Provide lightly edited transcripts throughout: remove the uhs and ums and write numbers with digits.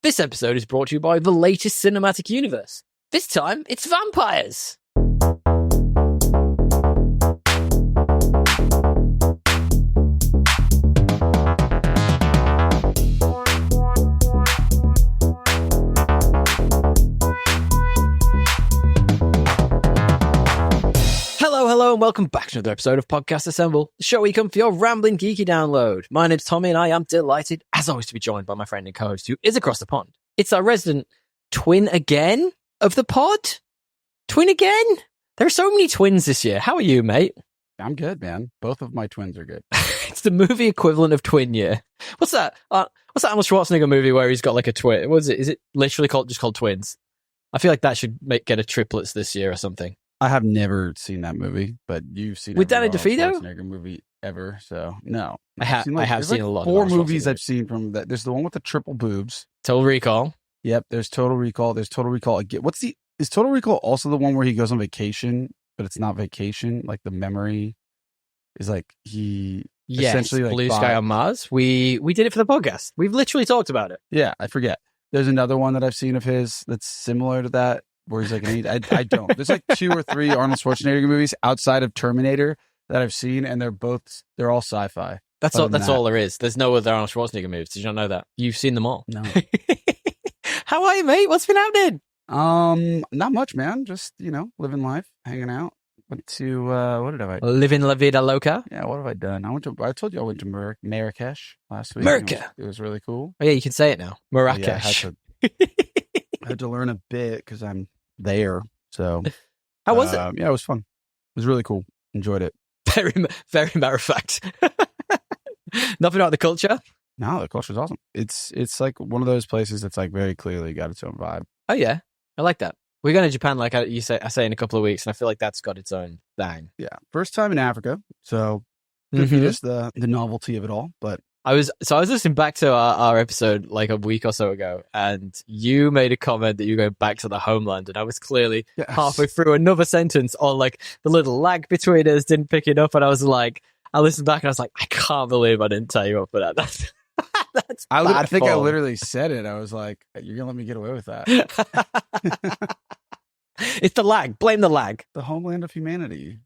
This episode is brought to you by the latest cinematic universe. This time, it's vampires! Hello, and welcome back to another episode of Podcast Assemble, the show where you come for your rambling geeky download. My name's Tommy, and I am delighted, as always, to be joined by my friend and co-host who is across the pond. It's our resident twin again of the pod. Twin again? There are so many twins this year. How are you, mate? I'm good, man. Both of my twins are good. It's the movie equivalent of twin year. What's that? What's that Arnold Schwarzenegger movie where he's got like a twin? What is it? Is it literally called twins? I feel like that should get a triplets this year or something. I have never seen that movie, but you've seen with Danny DeVito? Schwarzenegger movie ever? So no, I have seen a lot. Four movies I've seen from that. There's the one with the triple boobs. Total Recall. Yep. There's Total Recall. There's Total Recall again. Is Total Recall also the one where he goes on vacation, but it's not vacation? Like the memory is like essentially like Blue Sky on Mars. We did it for the podcast. We've literally talked about it. Yeah, I forget. There's another one that I've seen of his that's similar to that. Where he's like, I don't. There's like 2 or 3 Arnold Schwarzenegger movies outside of Terminator that I've seen, and they're all sci-fi. That's all there is. There's no other Arnold Schwarzenegger movies. Did you not know that? You've seen them all. No. How are you, mate? What's been happening? Not much, man. Just, living life, hanging out. Went to what did I do? Living La Vida Loca? Yeah, what have I done? I told you I went to Marrakesh last week. It was really cool. Oh yeah, you can say it now. Marrakesh. I had to learn a bit because I'm there. So how was it? Yeah, it was fun. It was really cool. Enjoyed it. Very, very matter of fact. Nothing about the culture. No, the culture's awesome. It's like one of those places that's like very clearly got its own vibe. Oh yeah, I like that. We're going to Japan, like I say in a couple of weeks, and I feel like that's got its own thing. Yeah, first time in Africa, so just the novelty of it all. But I was listening back to our episode like a week or so ago, and you made a comment that you were going back to the homeland, and I was clearly halfway through another sentence, or like the little lag between us didn't pick it up, and I was like, I listened back and I was like, I can't believe I didn't tell you up for that. That's I think I literally said it. I was like, you're gonna let me get away with that. It's the lag. Blame the lag. The homeland of humanity.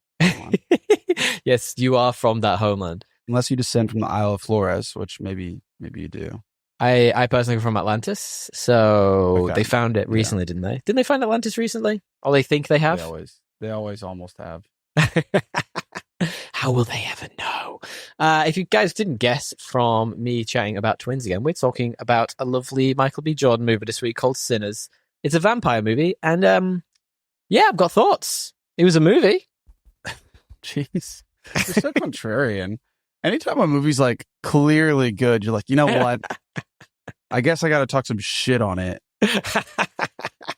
Yes, you are from that homeland. Unless you descend from the Isle of Flores, which maybe you do. I personally am from Atlantis, so They found it recently, didn't they? Didn't they find Atlantis recently? Or they think they have? They always almost have. How will they ever know? If you guys didn't guess from me chatting about twins again, we're talking about a lovely Michael B. Jordan movie this week called Sinners. It's a vampire movie, and I've got thoughts. It was a movie. Jeez. You're so contrarian. Anytime a movie's like clearly good, you're like, you know what? I guess I got to talk some shit on it.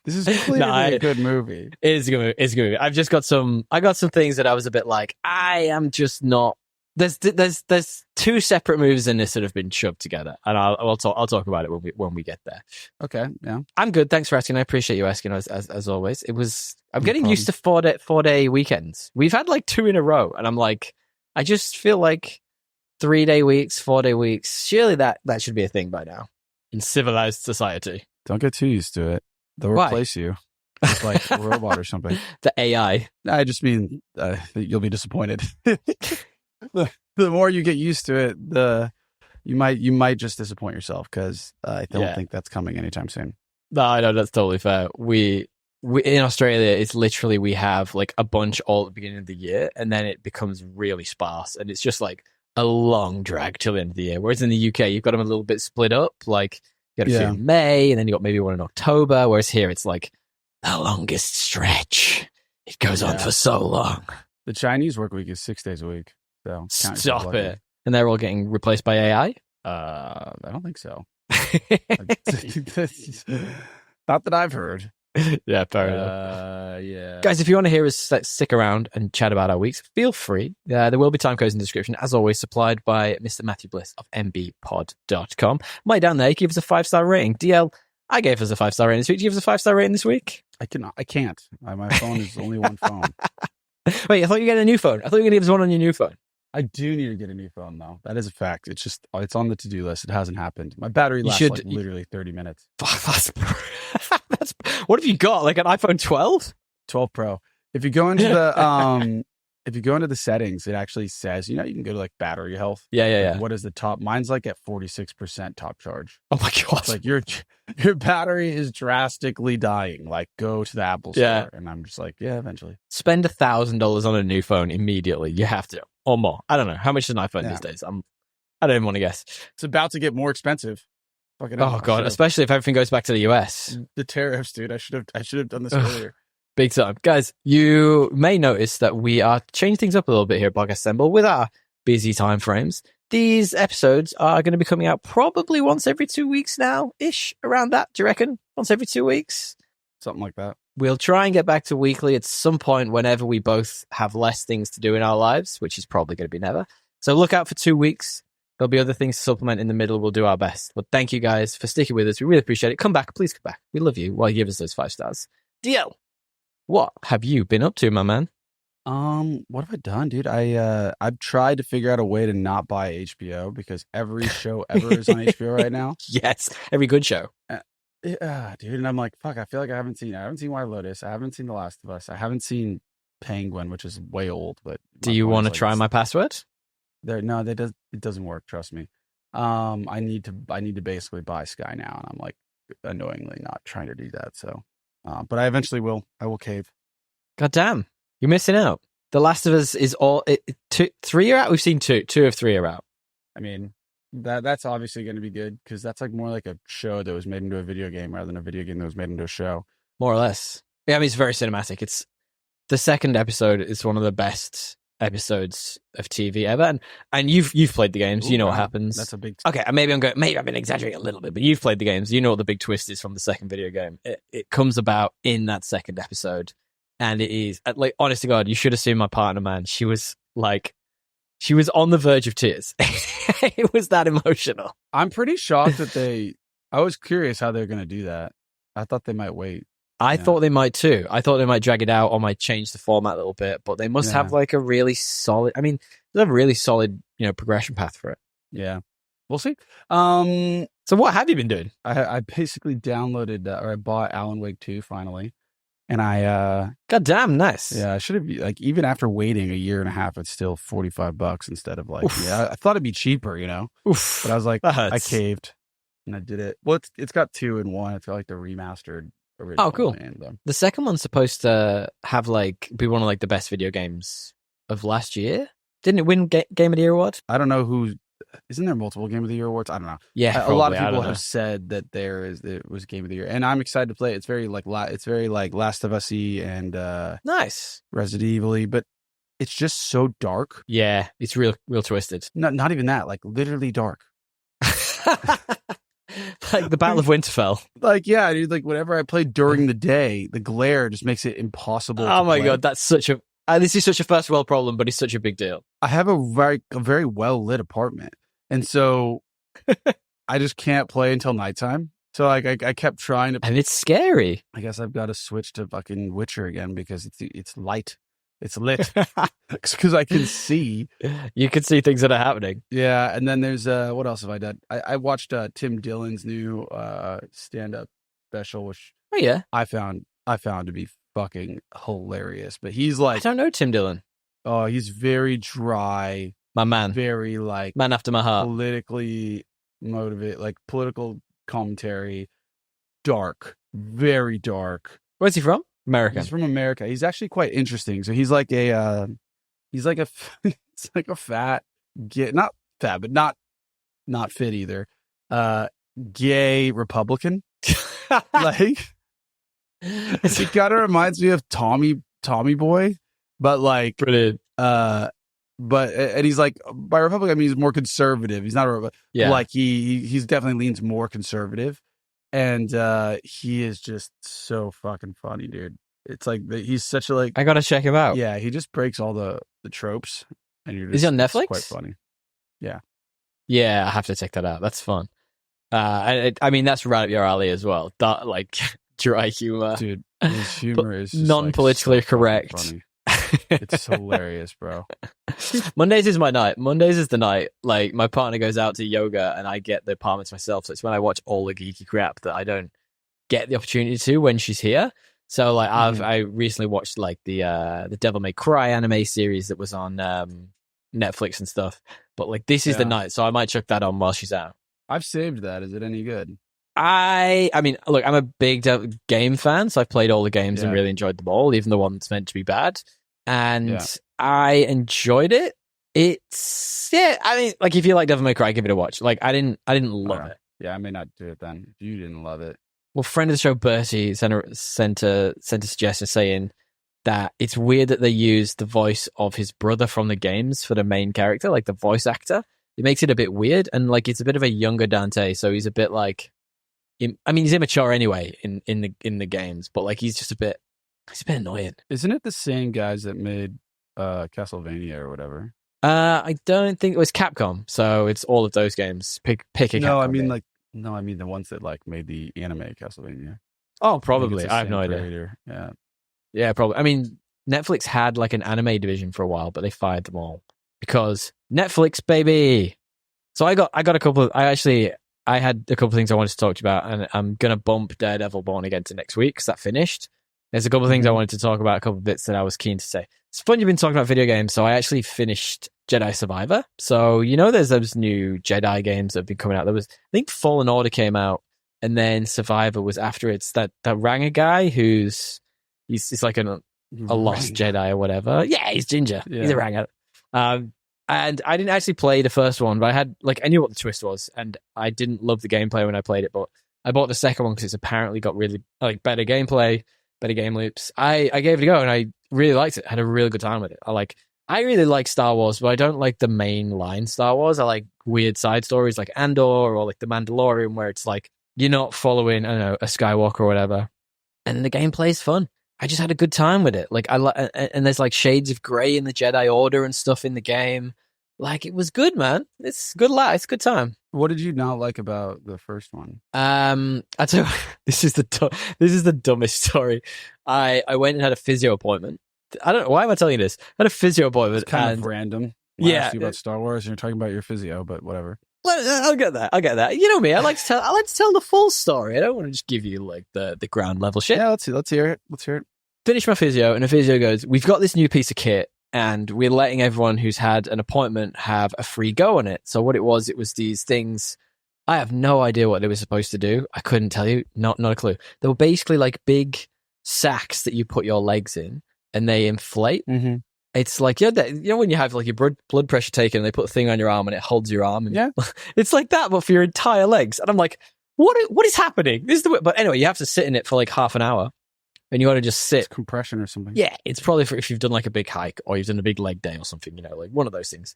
This is clearly a good movie. It is a good movie. It's a good movie. I got some things that I was a bit like, I am just not. There's 2 separate movies in this that have been shoved together, and I'll talk about it when we get there. Okay, yeah, I'm good. Thanks for asking. I appreciate you asking as always. I'm getting used to 4-day weekends. We've had like 2 in a row, and I'm like, I just feel like 3-day weeks, 4-day weeks. Surely that should be a thing by now in civilized society. Don't get too used to it. They'll replace you. It's like a robot or something. The AI. I just mean you'll be disappointed. The more you get used to it, you might just disappoint yourself because I don't think that's coming anytime soon. No, I know that's totally fair. We in Australia, it's literally we have like a bunch all at the beginning of the year, and then it becomes really sparse, and it's just like a long drag till the end of the year. Whereas in the UK, you've got them a little bit split up. Like you got a few in May, and then you got maybe one in October. Whereas here, it's like the longest stretch. It goes on for so long. The Chinese work week is 6 daes a week. So stop it. And they're all getting replaced by AI? I don't think so. Not that I've heard. Yeah, fair enough. Yeah. Guys, if you want to hear us stick around and chat about our weeks, feel free. There will be time codes in the description, as always, supplied by Mr. Matthew Bliss of mbpod.com. Right down there, give us a 5-star rating. DL, I gave us a 5-star rating this week. Did you give us a 5-star rating this week? I can't. My phone is only one phone. Wait, I thought you were getting a new phone. I thought you were going to give us one on your new phone. I do need to get a new phone though. That is a fact. It's on the to-do list. It hasn't happened. My battery lasts literally 30 minutes. That's what have you got? Like an iPhone 12? 12 Pro. If you go into the settings, it actually says, you can go to like battery health. Yeah. Like, what is the top? Mine's like at 46% top charge. Oh my god! It's like your battery is drastically dying. Like, go to the Apple store, and I'm just like, yeah, eventually. Spend $1,000 on a new phone immediately. You have to, or more. I don't know how much is an iPhone these days. I don't even want to guess. It's about to get more expensive. Oh god! Especially if everything goes back to the US. The tariffs, dude. I should have done this earlier. Big time. Guys, you may notice that we are changing things up a little bit here at Podcast Assemble with our busy time frames. These episodes are going to be coming out probably once every 2 weeks now-ish, around that, do you reckon? Once every 2 weeks? Something like that. We'll try and get back to weekly at some point whenever we both have less things to do in our lives, which is probably going to be never. So look out for 2 weeks. There'll be other things to supplement in the middle. We'll do our best. But thank you guys for sticking with us. We really appreciate it. Come back. Please come back. We love you while you give us those 5 stars. DL. What have you been up to, my man? What have I done, dude? I've tried to figure out a way to not buy HBO because every show ever is on HBO right now. Yes, every good show. Yeah, dude, and I'm like, fuck. I feel like I haven't seen White Lotus. I haven't seen The Last of Us. I haven't seen Penguin, which is way old. But do you want to try my password? It doesn't work. Trust me. I need to basically buy Sky now, and I'm like annoyingly not trying to do that. So. But I eventually will. I will cave. God damn. You're missing out. The Last of Us is all... 3 are out? We've seen 2. 2 of 3 are out. I mean, that's obviously going to be good because that's like more like a show that was made into a video game rather than a video game that was made into a show. More or less. Yeah, I mean, it's very cinematic. It's the second episode is one of the best episodes of TV ever. And you've played the games. You know what happens. That's a big... Okay, maybe I've been exaggerating a little bit, but you've played the games. You know what the big twist is from the second video game. It comes about in that second episode. And it is, like, honest to God, you should have seen my partner, man. She was on the verge of tears. It was that emotional. I'm pretty shocked that I was curious how they're going to do that. I thought they might wait. I thought they might too. I thought they might drag it out or might change the format a little bit, but they must have like a really solid, they have a really solid, progression path for it. Yeah. We'll see. So what have you been doing? I basically downloaded or I bought Alan Wake 2 finally. And God damn, nice. Yeah, I should have, like, even after waiting a year and a half, it's still $45 instead of like, I thought it'd be cheaper, Oof, but I was like, I caved and I did it. Well, it's got 2 in 1. It's got like the remastered original. Oh, cool. And, the second one's supposed to have be one of like the best video games of last year. Didn't it win Game of the Year award? I don't know isn't there multiple Game of the Year awards? I don't know. Yeah, probably. A lot of people have said that it was Game of the Year, and I'm excited to play it. It's very like Last of Us-y and nice Resident Evil-y, but it's just so dark. Yeah, it's real twisted. Not even that, like literally dark. Like the Battle of Winterfell. Like, yeah, dude. Like whenever I play during the day, the glare just makes it impossible. Oh my god, that's such a. This is such a first world problem, but it's such a big deal. I have a very well lit apartment, and so I just can't play until nighttime. So like I kept trying to, and it's scary. I guess I've got to switch to fucking Witcher again because it's light, it's lit, because I can see. You can see things that are happening. Yeah, and then there's what else have I done? I watched Tim Dillon's new stand up special, which I found to be fucking hilarious. But he's like, I don't know Tim Dillon. Oh, he's very dry, my man. Very like man after my heart. Politically motivated, like political commentary, dark, very dark. Where's he from? America. He's from America. He's actually quite interesting. So he's like a it's like a fat, not fat, but not fit either. Gay Republican. Like, it kind of reminds me of Tommy Boy, but like brilliant. And he's like, by Republican, I mean he's more conservative. He's not a like he's definitely leans more conservative, and he is just so fucking funny, dude. It's like he's such a like. I gotta check him out. Yeah, he just breaks all the tropes, and you're just. Is he on Netflix? Quite funny. Yeah. Yeah, I have to check that out. That's fun. I mean, that's right up your alley as well. That like dry humor, dude. His humor is just non-politically like, so correct. It's hilarious, bro. Mondays is my night. Mondays is the night. Like, my partner goes out to yoga and I get the apartment to myself. So it's when I watch all the geeky crap that I don't get the opportunity to when she's here. So like I recently watched like the Devil May Cry anime series that was on Netflix and stuff. But like this is the night, so I might chuck that on while she's out. I've saved that. Is it any good? I mean, look, I'm a big game fan, so I've played all the games and really enjoyed them all, even the one that's meant to be bad. And I enjoyed it. It's I mean, like if you like Devil May Cry, give it a watch. Like I didn't love it. Yeah, I may not do it then. If you didn't love it. Well, friend of the show Bertie sent a suggestion saying that it's weird that they use the voice of his brother from the games for the main character, like the voice actor. It makes it a bit weird, and like it's a bit of a younger Dante, so he's a bit like, I mean, he's immature anyway in the games, but like he's a bit annoying. Isn't it the same guys that made Castlevania or whatever? I don't think it was Capcom, so it's all of those games. Pick a Capcom. No, I mean the ones that like made the anime Castlevania. Oh, probably. I have no idea. Creator. Yeah, probably. I mean, Netflix had like an anime division for a while, but they fired them all because Netflix, baby. So I got a couple. I had a couple of things I wanted to talk to you about, and I'm gonna bump Daredevil Born Again to next week because that finished. There's a couple of things I wanted to talk about, a couple of bits that I was keen to say. It's fun you've been talking about video games, so I actually finished Jedi Survivor. So, you know, there's those new Jedi games that have been coming out. I think Fallen Order came out, and then Survivor was after it. It's that Ranger guy he's like a lost Jedi or whatever. Yeah, he's ginger. Yeah. He's a Ranger. And I didn't actually play the first one, but I knew what the twist was, and I didn't love the gameplay when I played it, but I bought the second one because it's apparently got really like better gameplay, better game loops. I gave it a go, and I really liked it. I had a really good time with it. I really like Star Wars, but I don't like the main line Star Wars. I like weird side stories like Andor or like The Mandalorian, where it's like you're not following, I don't know, a Skywalker or whatever, and the gameplay is fun. I just had a good time with it. Like and there's like shades of grey in the Jedi Order and stuff in the game. Like it was good, man. It's good. It's a good time. What did you not like about the first one? I tell you, this is the dumbest story. I went and had a physio appointment. I don't know why am I telling you this. I had a physio appointment. It's kind of random. I asked you about Star Wars, and you're talking about your physio, but whatever. I'll get that. You know me. I like to tell the full story. I don't want to just give you like the ground level shit. Yeah, let's hear it. Finish my physio, and the physio goes, "We've got this new piece of kit, and we're letting everyone who's had an appointment have a free go on it." So what it was these things. I have no idea what they were supposed to do. I couldn't tell you. Not a clue. They were basically like big sacks that you put your legs in, and they inflate. Mm-hmm. It's like, you know when you have like your blood pressure taken and they put a thing on your arm and it holds your arm. And it's like that, but for your entire legs. And I'm like, what is happening? But anyway, you have to sit in it for like half an hour and you want to just sit. It's compression or something. Yeah, it's probably for if you've done like a big hike or you've done a big leg day or something, you know, like one of those things.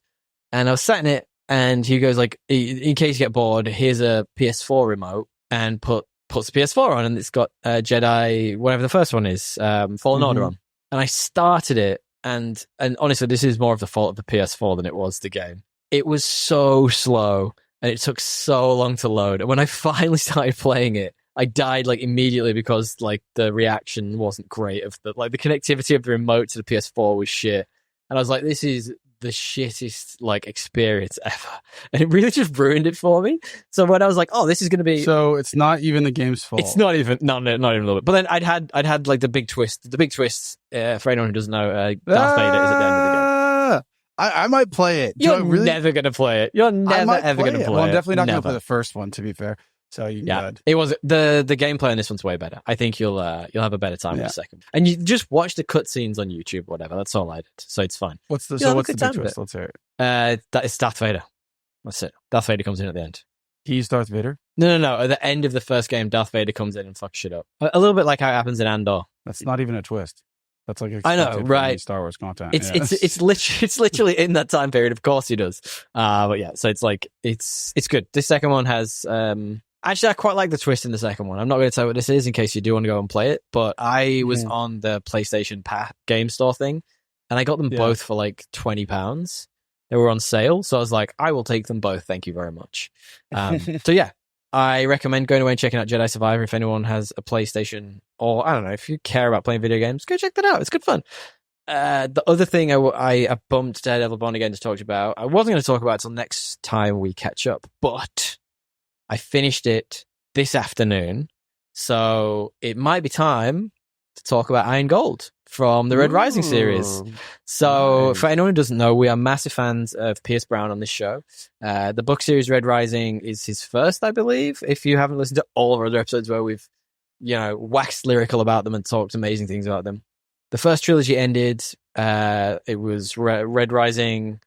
And I was sat in it and he goes like, in case you get bored, here's a PS4 remote and puts the PS4 on and it's got Jedi, whatever the first one is, Fallen Order on. And I started it. And honestly, this is more of the fault of the PS4 than it was the game. It was so slow, and it took so long to load. And when I finally started playing it, I died like immediately because like the reaction wasn't great. The connectivity of the remote to the PS4 was shit. And I was like, this is the shittest like experience ever, and it really just ruined it for me. So when I was like, oh, this is going to be, so it's not even the game's fault. It's not even not even a little bit. But then I'd had like the big twist. The big twist for anyone who doesn't know, Darth Vader is at the end of the game. I might play it. You're never going to play it. You're never ever going to play it. Well, I'm definitely not going to play the first one, to be fair. So it was the gameplay on this one's way better. I think you'll have a better time with the second. And you just watch the cutscenes on YouTube, or whatever. That's all I did, so it's fine. What's the big twist? Let's hear it. It's Darth Vader. That's it. Darth Vader comes in at the end. He's Darth Vader? No. At the end of the first game, Darth Vader comes in and fucks shit up. A little bit like how it happens in Andor. That's not even a twist. That's like I know, right? Star Wars content. It's literally in that time period. Of course he does. But yeah, so it's like it's good. This second one has actually I quite like the twist in the second one. I'm not going to tell you what this is in case you do want to go and play it. But I was on the PlayStation game store thing, and I got them both for like £20. They were on sale, so I was like, I will take them both. Thank you very much. So yeah. I recommend going away and checking out Jedi Survivor if anyone has a PlayStation, or I don't know, if you care about playing video games, go check that out. It's good fun. The other thing I bumped Daredevil Born Again to talk about, I wasn't going to talk about it till next time we catch up, but I finished it this afternoon, so it might be time to talk about Iron Gold from the Red Rising series. So, nice. for anyone who doesn't know, we are massive fans of Pierce Brown on this show. The book series Red Rising is his first, I believe. If you haven't listened to all of our other episodes where we've, waxed lyrical about them and talked amazing things about them. The first trilogy ended. It was Red Rising.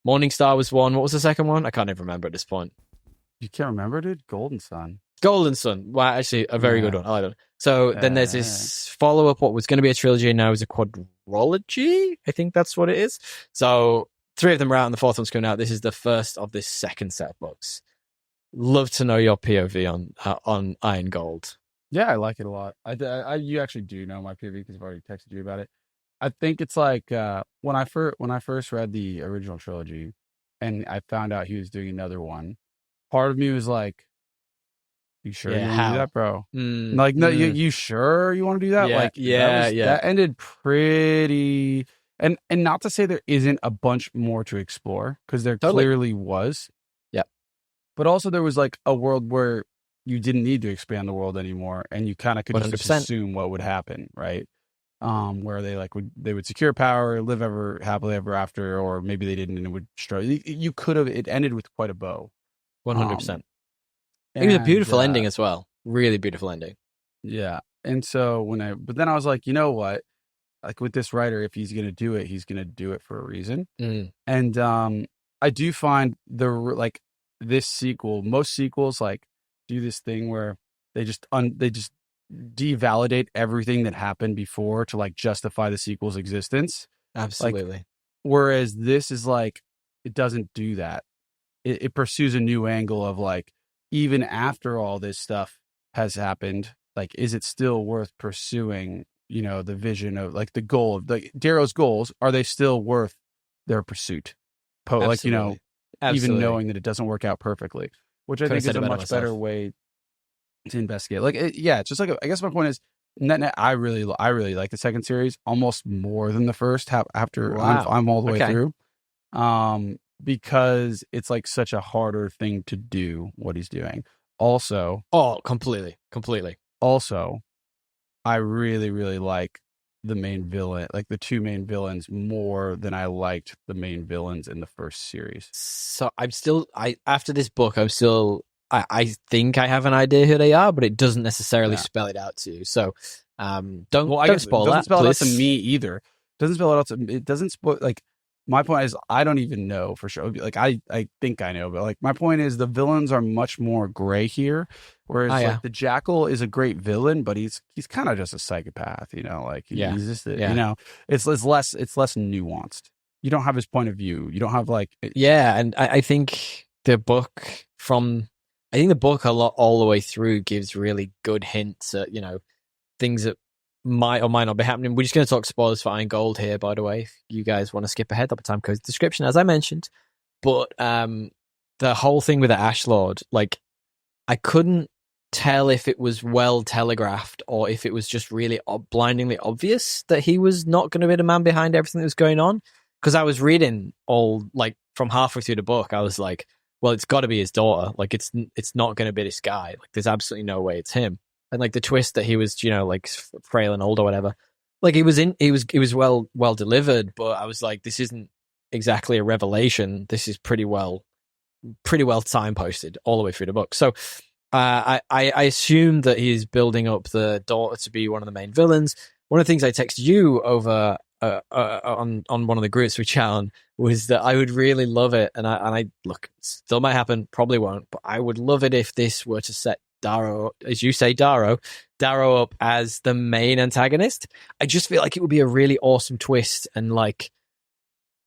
Morningstar was one. What was the second one? I can't even remember at this point. You can't remember, dude? Golden Sun. Golden Sun. Well, actually, a very good one. I like that. So then there's this follow-up, what was going to be a trilogy, and now is a quadrology. I think that's what it is. So 3 of them are out, and the 4th one's coming out. This is the first of this second set of books. Love to know your POV on Iron Gold. Yeah, I like it a lot. You actually do know my POV because I've already texted you about it. I think it's like when I first read the original trilogy, and I found out he was doing another one. Part of me was like, "You sure you want to do that, bro?" No, you sure you want to do that? That ended pretty. And not to say there isn't a bunch more to explore, because there clearly was. Yeah, but also there was like a world where you didn't need to expand the world anymore, and you kind of could 100%. just assume what would happen, right? Where they would secure power, live ever happily ever after, or maybe they didn't and it would struggle. You could have. It ended with quite a bow. 100%. It was a beautiful ending as well. Really beautiful ending. Yeah. And so but then I was like, you know what? Like with this writer, if he's going to do it, he's going to do it for a reason. And I do find this sequel, most sequels like do this thing where they just devalidate everything that happened before to like justify the sequel's existence. Absolutely. Whereas this is like, it doesn't do that. It pursues a new angle of like, even after all this stuff has happened, like, is it still worth pursuing, the vision of like the goal of like Darrow's goals? Are they still worth their pursuit? Like, even knowing that it doesn't work out perfectly, which I think is a much better way to investigate. Like, it's just like, I guess my point is, I really like the second series almost more than the first after I'm all the way through. Because it's like such a harder thing to do what he's doing. Also, completely. Also, I really, really like the main villain, like the 2 main villains, more than I liked the main villains in the first series. So after this book, I think I have an idea who they are, but it doesn't necessarily spell it out to you. So don't spoil that. It doesn't spell it out to me either. It doesn't spoil like. My point is, I don't even know for sure. Like, I think I know, but like, my point is, the villains are much more gray here. Whereas, the Jackal is a great villain, but he's kind of just a psychopath, Like, he's just, it's less nuanced. You don't have his point of view. You don't have and I think the book all the way through gives really good hints at things that might or might not be happening. We're just going to talk spoilers for Iron Gold here, by the way. If you guys want to skip ahead, there'll be time code description, as I mentioned. But the whole thing with the Ash Lord, like, I couldn't tell if it was well telegraphed or if it was just really blindingly obvious that he was not going to be the man behind everything that was going on. Because I was reading from halfway through the book, I was like, well, it's got to be his daughter. Like, it's not going to be this guy. Like, there's absolutely no way it's him. And like the twist that he was, frail and old or whatever, like he was well delivered. But I was like, this isn't exactly a revelation. This is pretty well signposted all the way through the book. So I assume that he's building up the daughter to be one of the main villains. One of the things I texted you over on one of the groups we chat on was that I would really love it, and I look, still might happen, probably won't, but I would love it if this were to set Darrow, as you say, Darrow up as the main antagonist. I just feel like it would be a really awesome twist and like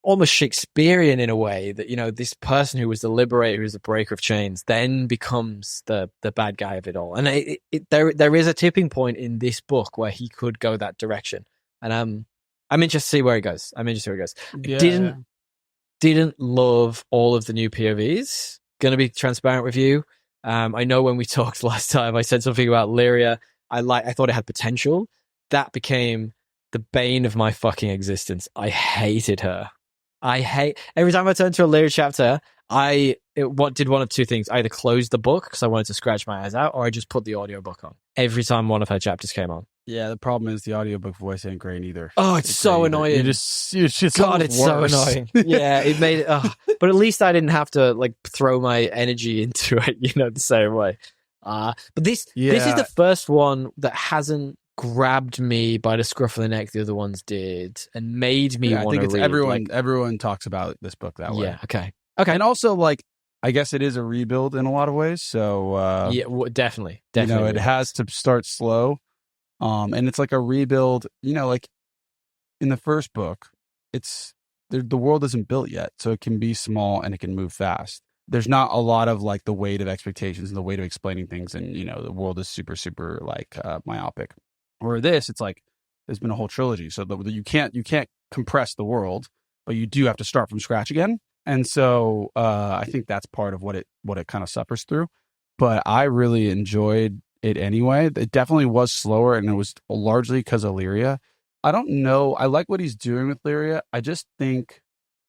almost Shakespearean in a way that, this person who was the liberator, who's the breaker of chains, then becomes the bad guy of it all. And there is a tipping point in this book where he could go that direction. And I'm interested to see where he goes. Yeah. Didn't love all of the new POVs. Gonna be transparent with you. I know when we talked last time, I said something about Lyria. I thought it had potential. That became the bane of my fucking existence. I hated her. Every time I turned to a later chapter, did one of two things. I either closed the book because I wanted to scratch my eyes out, or I just put the audiobook on every time one of her chapters came on. Yeah, the problem is the audiobook voice ain't great either. Oh, it's so annoying. It's just God, it's worse. so annoying. Yeah, it made it. But at least I didn't have to like throw my energy into it, the same way. But this is the first one that hasn't grabbed me by the scruff of the neck the other ones did and made me want to read. Everyone talks about this book that way. Yeah, okay. And also, like, I guess it is a rebuild in a lot of ways. So definitely. It has to start slow. And it's like a rebuild, like in the first book, the world isn't built yet, so it can be small and it can move fast. There's not a lot of like the weight of expectations and the weight of explaining things, and the world is super, super like myopic. Or this, it's like there's been a whole trilogy, so you can't compress the world, but you do have to start from scratch again. And so I think that's part of what it kind of suffers through. But I really enjoyed it anyway. It definitely was slower, and it was largely because of Lyria. I don't know. I like what he's doing with Lyria. I just think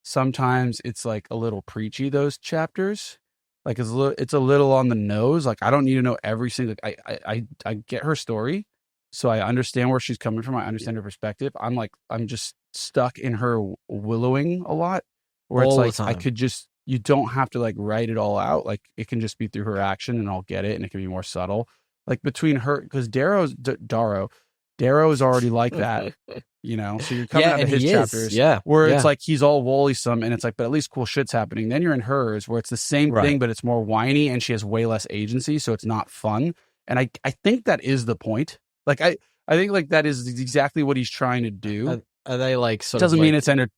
sometimes it's like a little preachy, those chapters. Like it's a little on the nose. Like I don't need to know every single. I get her story, so I understand where she's coming from. I understand her perspective. I'm just stuck in her willowing a lot, where it's like I could just. You don't have to like write it all out. Like it can just be through her action, and I'll get it, and it can be more subtle. Like between her, because Darrow is already like that, So you're coming out of his chapters, where it's like he's all woolly-some, and it's like, but at least cool shit's happening. Then you're in hers, where it's the same thing, but it's more whiny, and she has way less agency, so it's not fun. And I think that is the point. Like I think like that is exactly what he's trying to do. Are they like sort doesn't of mean like it's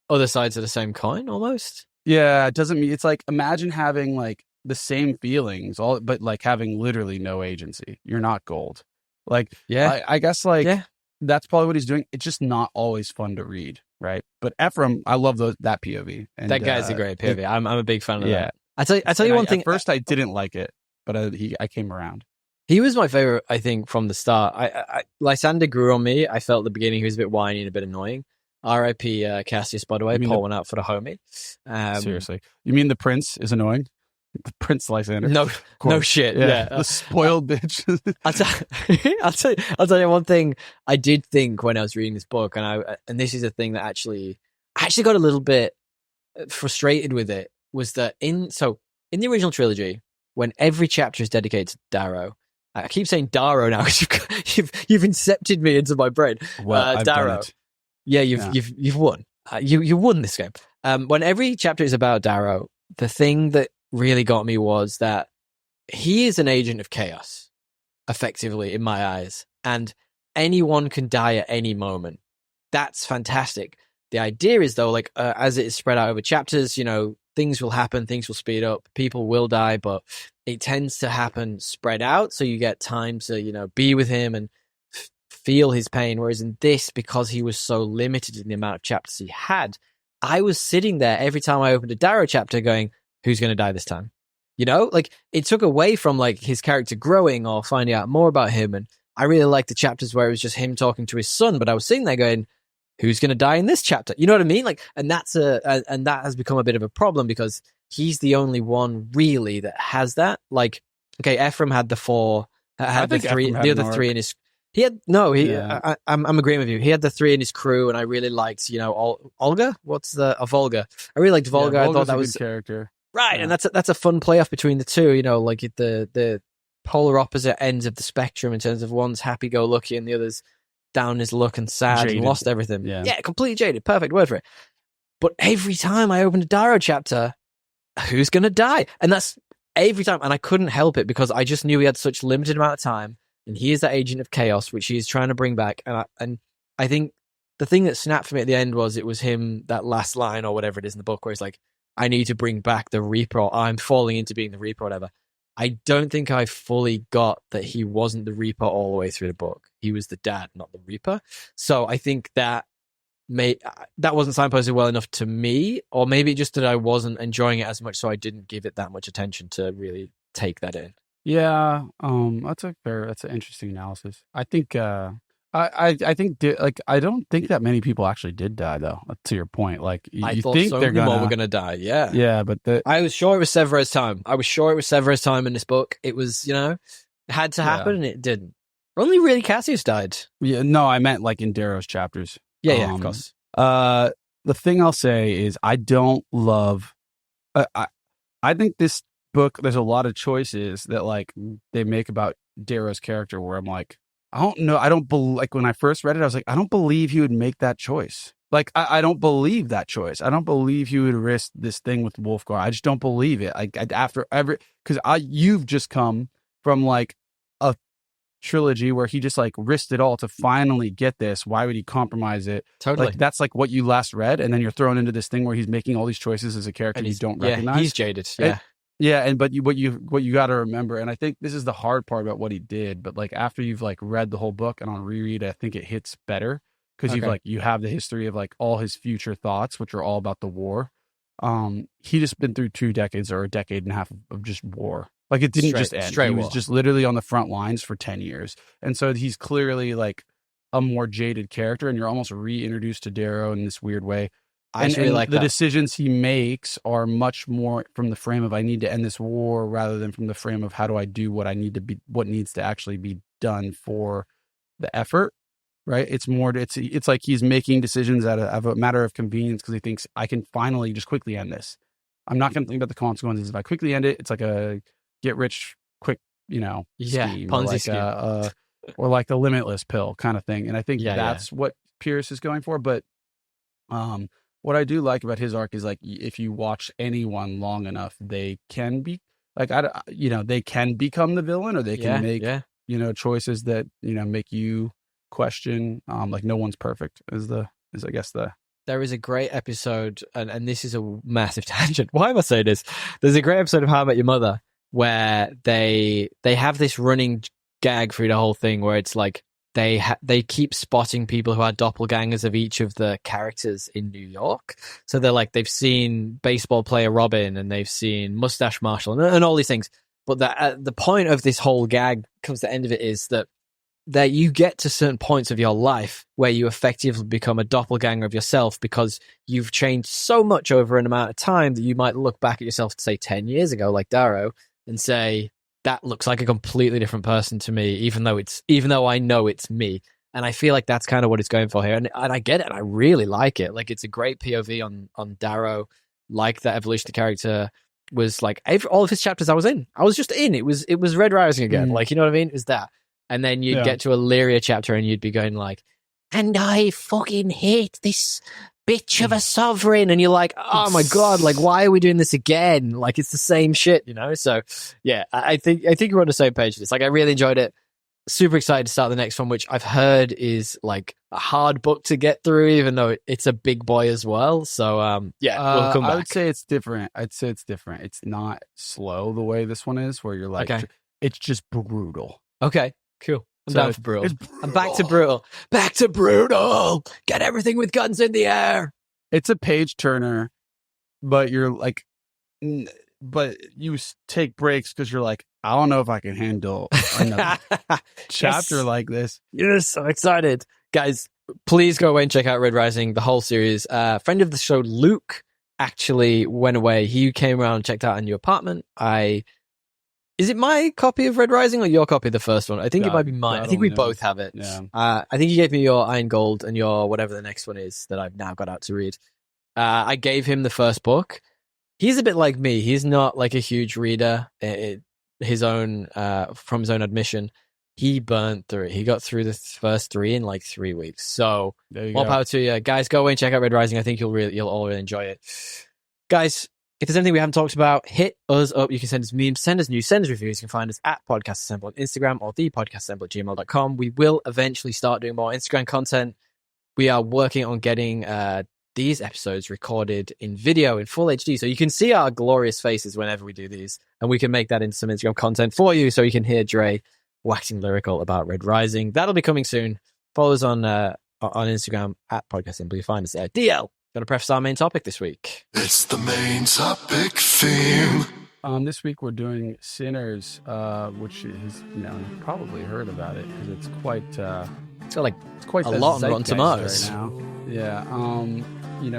other sides of the same coin almost? Yeah, it doesn't mean it's like imagine having like the same feelings, but like having literally no agency. You're not gold. Like, I guess like that's probably what he's doing. It's just not always fun to read, right? But Ephraim, I love that POV. And, that guy's a great POV. I'm a big fan of that. I tell you one thing. At first, I didn't like it, but I came around. He was my favorite, I think, from the start. Lysander grew on me. I felt at the beginning he was a bit whiny and a bit annoying. R.I.P. Cassius, by the way. Pour one out for the homie. Seriously. You mean the prince is annoying? The Prince Lysander? No shit. Yeah. The spoiled bitch. I'll tell you one thing I did think when I was reading this book, and this is a thing that I actually got a little bit frustrated with it, was that in the original trilogy, when every chapter is dedicated to Darrow, I keep saying Darrow now because you've incepted me into my brain. Well, I've Darrow. done it. Yeah, you've won. You won this game. When every chapter is about Darrow, the thing that really got me was that he is an agent of chaos, effectively, in my eyes, and anyone can die at any moment. That's fantastic. The idea is, though, like as it is spread out over chapters, things will happen, things will speed up, people will die, but it tends to happen spread out, so you get time to, be with him and feel his pain. Whereas in this, because he was so limited in the amount of chapters he had, I was sitting there every time I opened a Darrow chapter going, who's going to die this time? Like it took away from like his character growing or finding out more about him. And I really liked the chapters where it was just him talking to his son, but I was sitting there going, who's going to die in this chapter? You know what I mean? Like, and that has become a bit of a problem because he's the only one really that has that. Like, okay, Ephraim had the other three in his. I'm agreeing with you. He had the three in his crew, and I really liked, Olga. What's Volga? I really liked Volga. I thought that was a good character, right? Yeah. And that's a fun playoff between the two. Like the polar opposite ends of the spectrum in terms of one's happy-go-lucky and the other's down his luck and sad jaded. And lost everything. Yeah, completely jaded. Perfect word for it. But every time I opened a Darrow chapter, who's gonna die? And that's every time, and I couldn't help it because I just knew he had such limited amount of time. And he is that agent of chaos, which he's trying to bring back. And I think the thing that snapped for me at the end was it was him, that last line or whatever it is in the book, where he's like, I need to bring back the Reaper, or I'm falling into being the Reaper, or whatever. I don't think I fully got that he wasn't the Reaper all the way through the book. He was the dad, not the Reaper. So I think that wasn't signposted well enough to me, or maybe just that I wasn't enjoying it as much, so I didn't give it that much attention to really take that in. Yeah, that's an interesting analysis. I think I think like I don't think that many people actually did die though. To your point, like I you thought think so they're many more gonna, were going to die. Yeah. yeah, but I was sure it was Severo's time. I was sure it was Severo's time in this book. It was, it had to happen and it didn't. Only really Cassius died. yeah, no, I meant like in Darrow's chapters. Yeah, of course. The thing I'll say is I don't love. I think this book, there's a lot of choices that like they make about Darrow's character where I'm like, I don't know. I don't believe, like when I first read it, I was like, I don't believe he would make that choice. Like, I don't believe that choice. I don't believe he would risk this thing with Wolfgar. I just don't believe it. Because you've just come from like a trilogy where he just like risked it all to finally get this. Why would he compromise it? Totally. Like that's like what you last read, and then you're thrown into this thing where he's making all these choices as a character you don't recognize. He's jaded. Yeah. But what you got to remember, and I think this is the hard part about what he did, but like after you've like read the whole book and on reread, I think it hits better because you have the history of like all his future thoughts, which are all about the war. He just been through 2 decades or a decade and a half of just war. Like it didn't just end. He was just literally on the front lines for 10 years. And so he's clearly like a more jaded character, and you're almost reintroduced to Darrow in this weird way. And the decisions he makes are much more from the frame of I need to end this war rather than from the frame of how do I do what needs to actually be done for the effort. Right. It's like he's making decisions out of a matter of convenience because he thinks I can finally just quickly end this. I'm not going to think about the consequences. If I quickly end it, it's like a get rich quick, scheme, Ponzi scheme, or like the limitless pill kind of thing. And I think that's what Pierce is going for. But what I do like about his arc is like if you watch anyone long enough, they can be like they can become the villain, or they can make choices that make you question. Like no one's perfect is I guess the. There is a great episode, and this is a massive tangent. Why am I saying this? There's a great episode of How I Met Your Mother where they have this running gag through the whole thing where it's like they keep spotting people who are doppelgangers of each of the characters in New York. So they're like, they've seen baseball player Robin and they've seen Mustache Marshall and all these things. But the point of this whole gag comes to the end of it is that you get to certain points of your life where you effectively become a doppelganger of yourself because you've changed so much over an amount of time that you might look back at yourself, say 10 years ago, like Darrow, and say, that looks like a completely different person to me, even though I know it's me. And I feel like that's kind of what it's going for here. And I get it. I really like it. Like, it's a great POV on Darrow. Like, that evolution of character was like all of his chapters I was in. I was just in. It was Red Rising again. Like, you know what I mean? It was that. And then you'd get to a Lyria chapter and you'd be going like, and I fucking hate this bitch of a sovereign. And you're like, oh my God, like, why are we doing this again? Like, it's the same shit, So, yeah, I think we're on the same page with this. Like, I really enjoyed it. Super excited to start the next one, which I've heard is like a hard book to get through, even though it's a big boy as well. So, we'll come back. I would say it's different. It's not slow the way this one is, where you're like, it's just brutal. Okay. Cool. I'm down for brutal. I'm back to brutal. Back to brutal. Get everything with guns in the air. It's a page turner, but you're like, but you take breaks because you're like, I don't know if I can handle another chapter like this. Yes, so excited. Guys, please go away and check out Red Rising, the whole series. Friend of the show, Luke, actually went away. He came around and checked out a new apartment. Is it my copy of Red Rising or your copy of the first one? I think it might be mine. I think we both have it. Yeah. I think you gave me your Iron Gold and your whatever the next one is that I've now got out to read. I gave him the first book. He's a bit like me. He's not like a huge reader. From his own admission, he burnt through it. He got through the first 3 in like 3 weeks. So more power to you. Guys, go away and check out Red Rising. I think you'll all really enjoy it. Guys, if there's anything we haven't talked about, hit us up. You can send us memes, send us news, send us reviews. You can find us at Podcast Assemble on Instagram or thepodcastassemble@gmail.com. We will eventually start doing more Instagram content. We are working on getting these episodes recorded in video in full HD, so you can see our glorious faces whenever we do these, and we can make that into some Instagram content for you, so you can hear Dre waxing lyrical about Red Rising. That'll be coming soon. Follow us on Instagram at Podcast Assemble. You find us there. DL. Going to preface our main topic this week. It's the main topic theme. This week we're doing Sinners, which is, you've probably heard about it because it's quite It's got like It's quite a the lot on Rotten zeitgeist Tomatoes. right now. Yeah.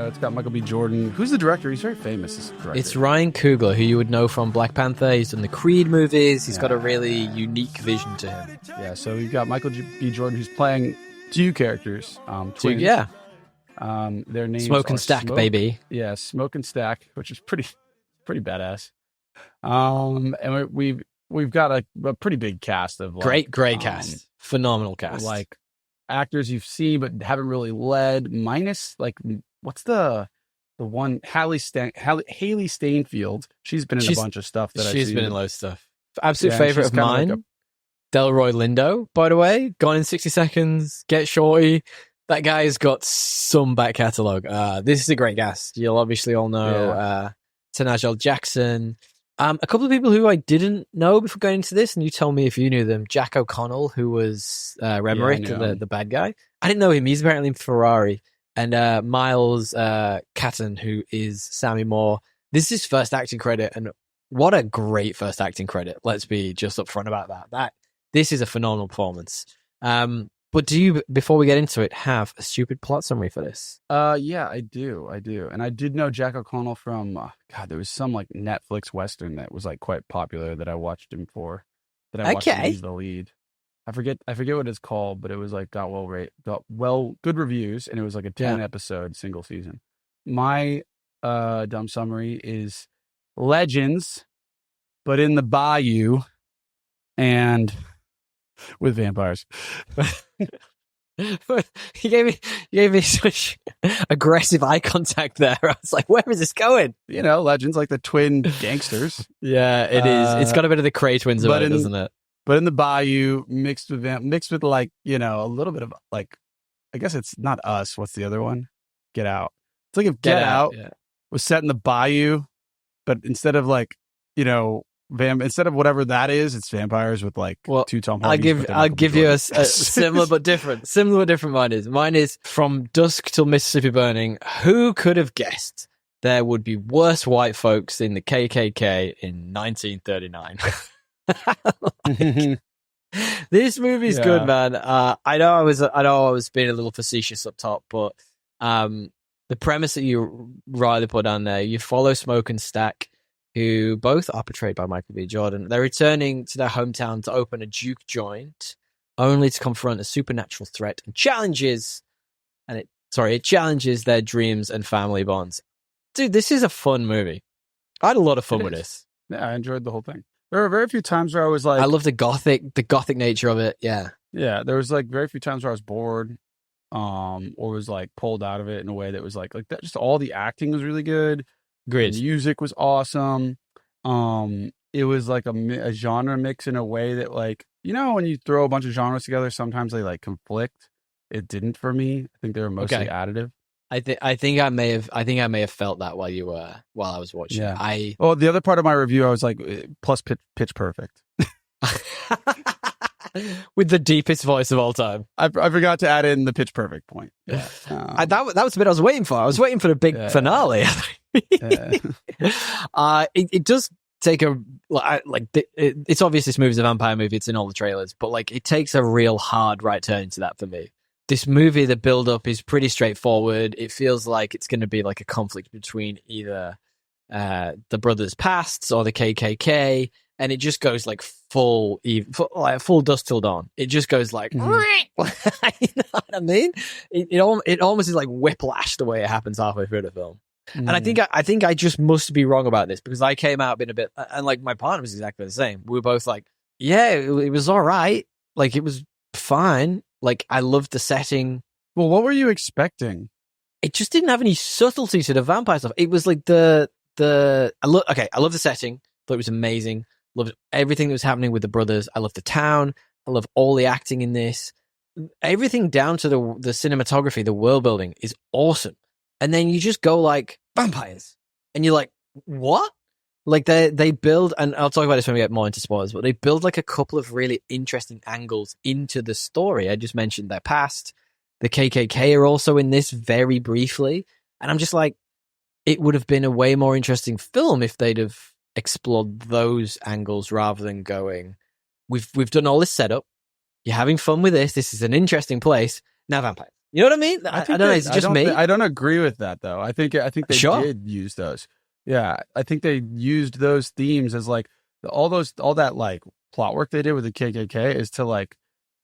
It's got Michael B. Jordan. Who's the director? He's very famous. This director. It's Ryan Coogler, who you would know from Black Panther. He's done the Creed movies. He's got a really unique vision to him. Yeah. So we've got Michael B. Jordan, who's playing two characters. Twins. Yeah. Their names Smoke and are Stack, baby. Yeah, Smoke and Stack, which is pretty badass. And we've got a pretty big cast of great cast, phenomenal cast, like actors you've seen but haven't really led. Minus like what's the one Haley Steinfeld? She's been in a bunch of stuff that she's I've been seen. in loads of stuff. Absolute favorite of mine, like Delroy Lindo. By the way, Gone in 60 Seconds, Get Shorty. That guy's got some back catalogue. This is a great cast. You'll obviously all know Tanajal Jackson. A couple of people who I didn't know before going into this, and you tell me if you knew them. Jack O'Connell, who was Remerick, the bad guy. I didn't know him. He's apparently in Ferrari. And Miles Catton, who is Sammy Moore. This is his first acting credit, and what a great first acting credit. Let's be just upfront about that. This is a phenomenal performance. But do you, before we get into it, have a stupid plot summary for this? Yeah, I do. And I did know Jack O'Connell from, there was some like Netflix Western that was like quite popular that I watched him for. That I watched him as the lead. I forget what it's called, but it was like got good reviews, and it was like a 10 episode single season. My dumb summary is Legends, but in the Bayou and with vampires. You gave me such aggressive eye contact there. I was like, where is this going? Legends, like the twin gangsters. Yeah, it is. It's got a bit of the Cray twins about it, doesn't it? But in the Bayou, mixed with like, a little bit of like, I guess it's not Us. What's the other one? Get Out. It's like if Get Out was set in the Bayou, but instead of like, instead of whatever that is, it's vampires with like two Tom Hardys. I'll give you a similar but different. Mine is From Dusk Till Mississippi Burning. Who could have guessed there would be worse white folks in the KKK in 1939? This movie's good, man. I know I was being a little facetious up top, but the premise that you rightly put down there, you follow Smoke and Stack, who both are portrayed by Michael B. Jordan. They're returning to their hometown to open a juke joint, only to confront a supernatural threat and challenges their dreams and family bonds. Dude, this is a fun movie. I had a lot of fun with this. Yeah, I enjoyed the whole thing. There were very few times where I was like, I love the gothic nature of it. Yeah. Yeah, there was like very few times where I was bored, or was like pulled out of it in a way that was like that. Just all the acting was really good. Great. The music was awesome. It was like a genre mix in a way that, like, when you throw a bunch of genres together, sometimes they like conflict. It didn't for me. I think they were mostly additive. I think I may have felt that while I was watching. Yeah. The other part of my review, I was like, plus Pitch Perfect. With the deepest voice of all time. I forgot to add in the Pitch Perfect point. Yeah. That was the bit I was waiting for. I was waiting for the big finale. It does take it's obvious this movie's a vampire movie. It's in all the trailers, but like it takes a real hard right turn into that for me. This movie, the build-up is pretty straightforward. It feels like it's going to be like a conflict between either the brothers' pasts or the KKK, and it just goes like full Dusk Till Dawn. It just goes like, you know what I mean? It almost is like whiplash the way it happens halfway through the film. And I think I just must be wrong about this, because I came out being a bit, and like my partner was exactly the same. We were both like, yeah, it was all right. Like it was fine. Like I loved the setting. Well, what were you expecting? It just didn't have any subtlety to the vampire stuff. It was like I love the setting. Thought it was amazing. Loved everything that was happening with the brothers. I love the town. I love all the acting in this. Everything down to the cinematography, the world building is awesome. And then you just go like vampires, and you're like, what? Like they build, and I'll talk about this when we get more into spoilers, but they build like a couple of really interesting angles into the story. I just mentioned their past. The KKK are also in this very briefly. And I'm just like, it would have been a way more interesting film if they'd have explored those angles rather than going, we've done all this setup. you're having fun with this. This is an interesting place. Now vampires. You know what I mean? I don't know. Is it just me? I don't agree with that though. I think they Sure. did use those. Yeah, I think they used those themes as like all that like plot work they did with the KKK is to like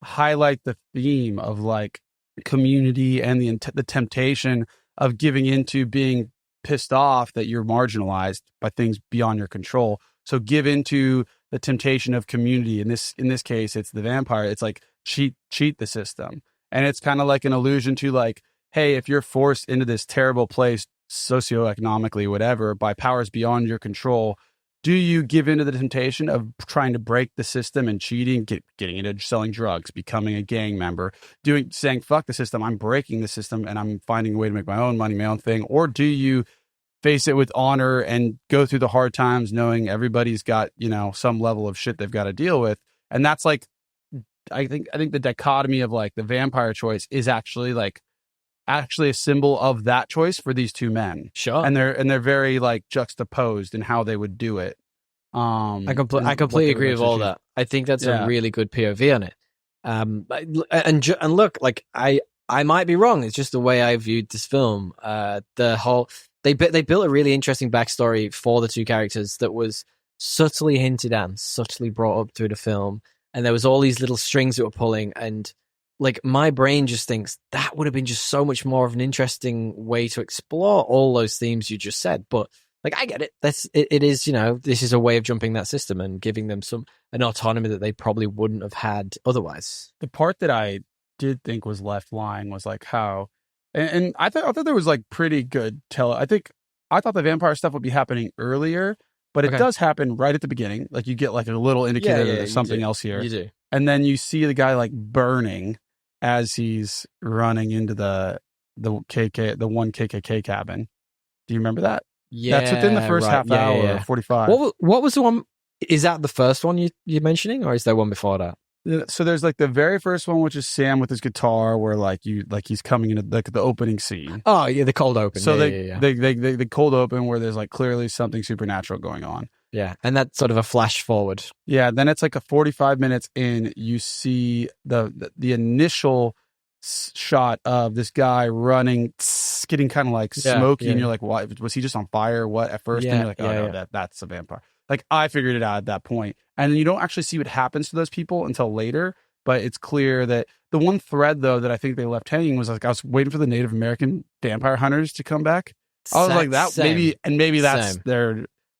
highlight the theme of like community and the temptation of giving into being pissed off that you're marginalized by things beyond your control. So give into the temptation of community. In this case, it's the vampire. It's like cheat the system. And it's kind of like an allusion to like, hey, if you're forced into this terrible place, socioeconomically, whatever, by powers beyond your control, do you give into the temptation of trying to break the system and cheating, getting into selling drugs, becoming a gang member, saying, fuck the system, I'm breaking the system and I'm finding a way to make my own money, my own thing? Or do you face it with honor and go through the hard times knowing everybody's got, some level of shit they've got to deal with? And that's like, I think the dichotomy of like the vampire choice is actually a symbol of that choice for these two men. Sure. And they're very like juxtaposed in how they would do it. I completely agree with all that. I think that's a really good POV on it. And look, like I might be wrong. It's just the way I viewed this film. They built a really interesting backstory for the two characters that was subtly hinted at, and subtly brought up through the film. And there was all these little strings that were pulling, and like my brain just thinks that would have been just so much more of an interesting way to explore all those themes you just said. But like, I get it. It is, this is a way of jumping that system and giving them an autonomy that they probably wouldn't have had otherwise. The part that I did think was left lying was like how, and I thought there was like pretty good I thought the vampire stuff would be happening earlier, but it does happen right at the beginning. Like you get like a little indicator that there's something else here. You do. And then you see the guy like burning as he's running into the one KKK cabin. Do you remember that? Yeah, that's within the first half hour, 45. What was the one? Is that the first one you're mentioning, or is there one before that? So there's like the very first one, which is Sam with his guitar, where he's coming into the opening scene. Oh yeah, the cold open. So the cold open where there's like clearly something supernatural going on. Yeah, and that's sort of a flash forward. Yeah, then it's like a 45 minutes in, you see the initial shot of this guy running, getting kind of like smoky, and you're like, "What was he just on fire? What?" At first, and you're like, "Oh no, that's a vampire." Like I figured it out at that point, and then you don't actually see what happens to those people until later. But it's clear that the one thread though that I think they left hanging was like I was waiting for the Native American vampire hunters to come back. I was like that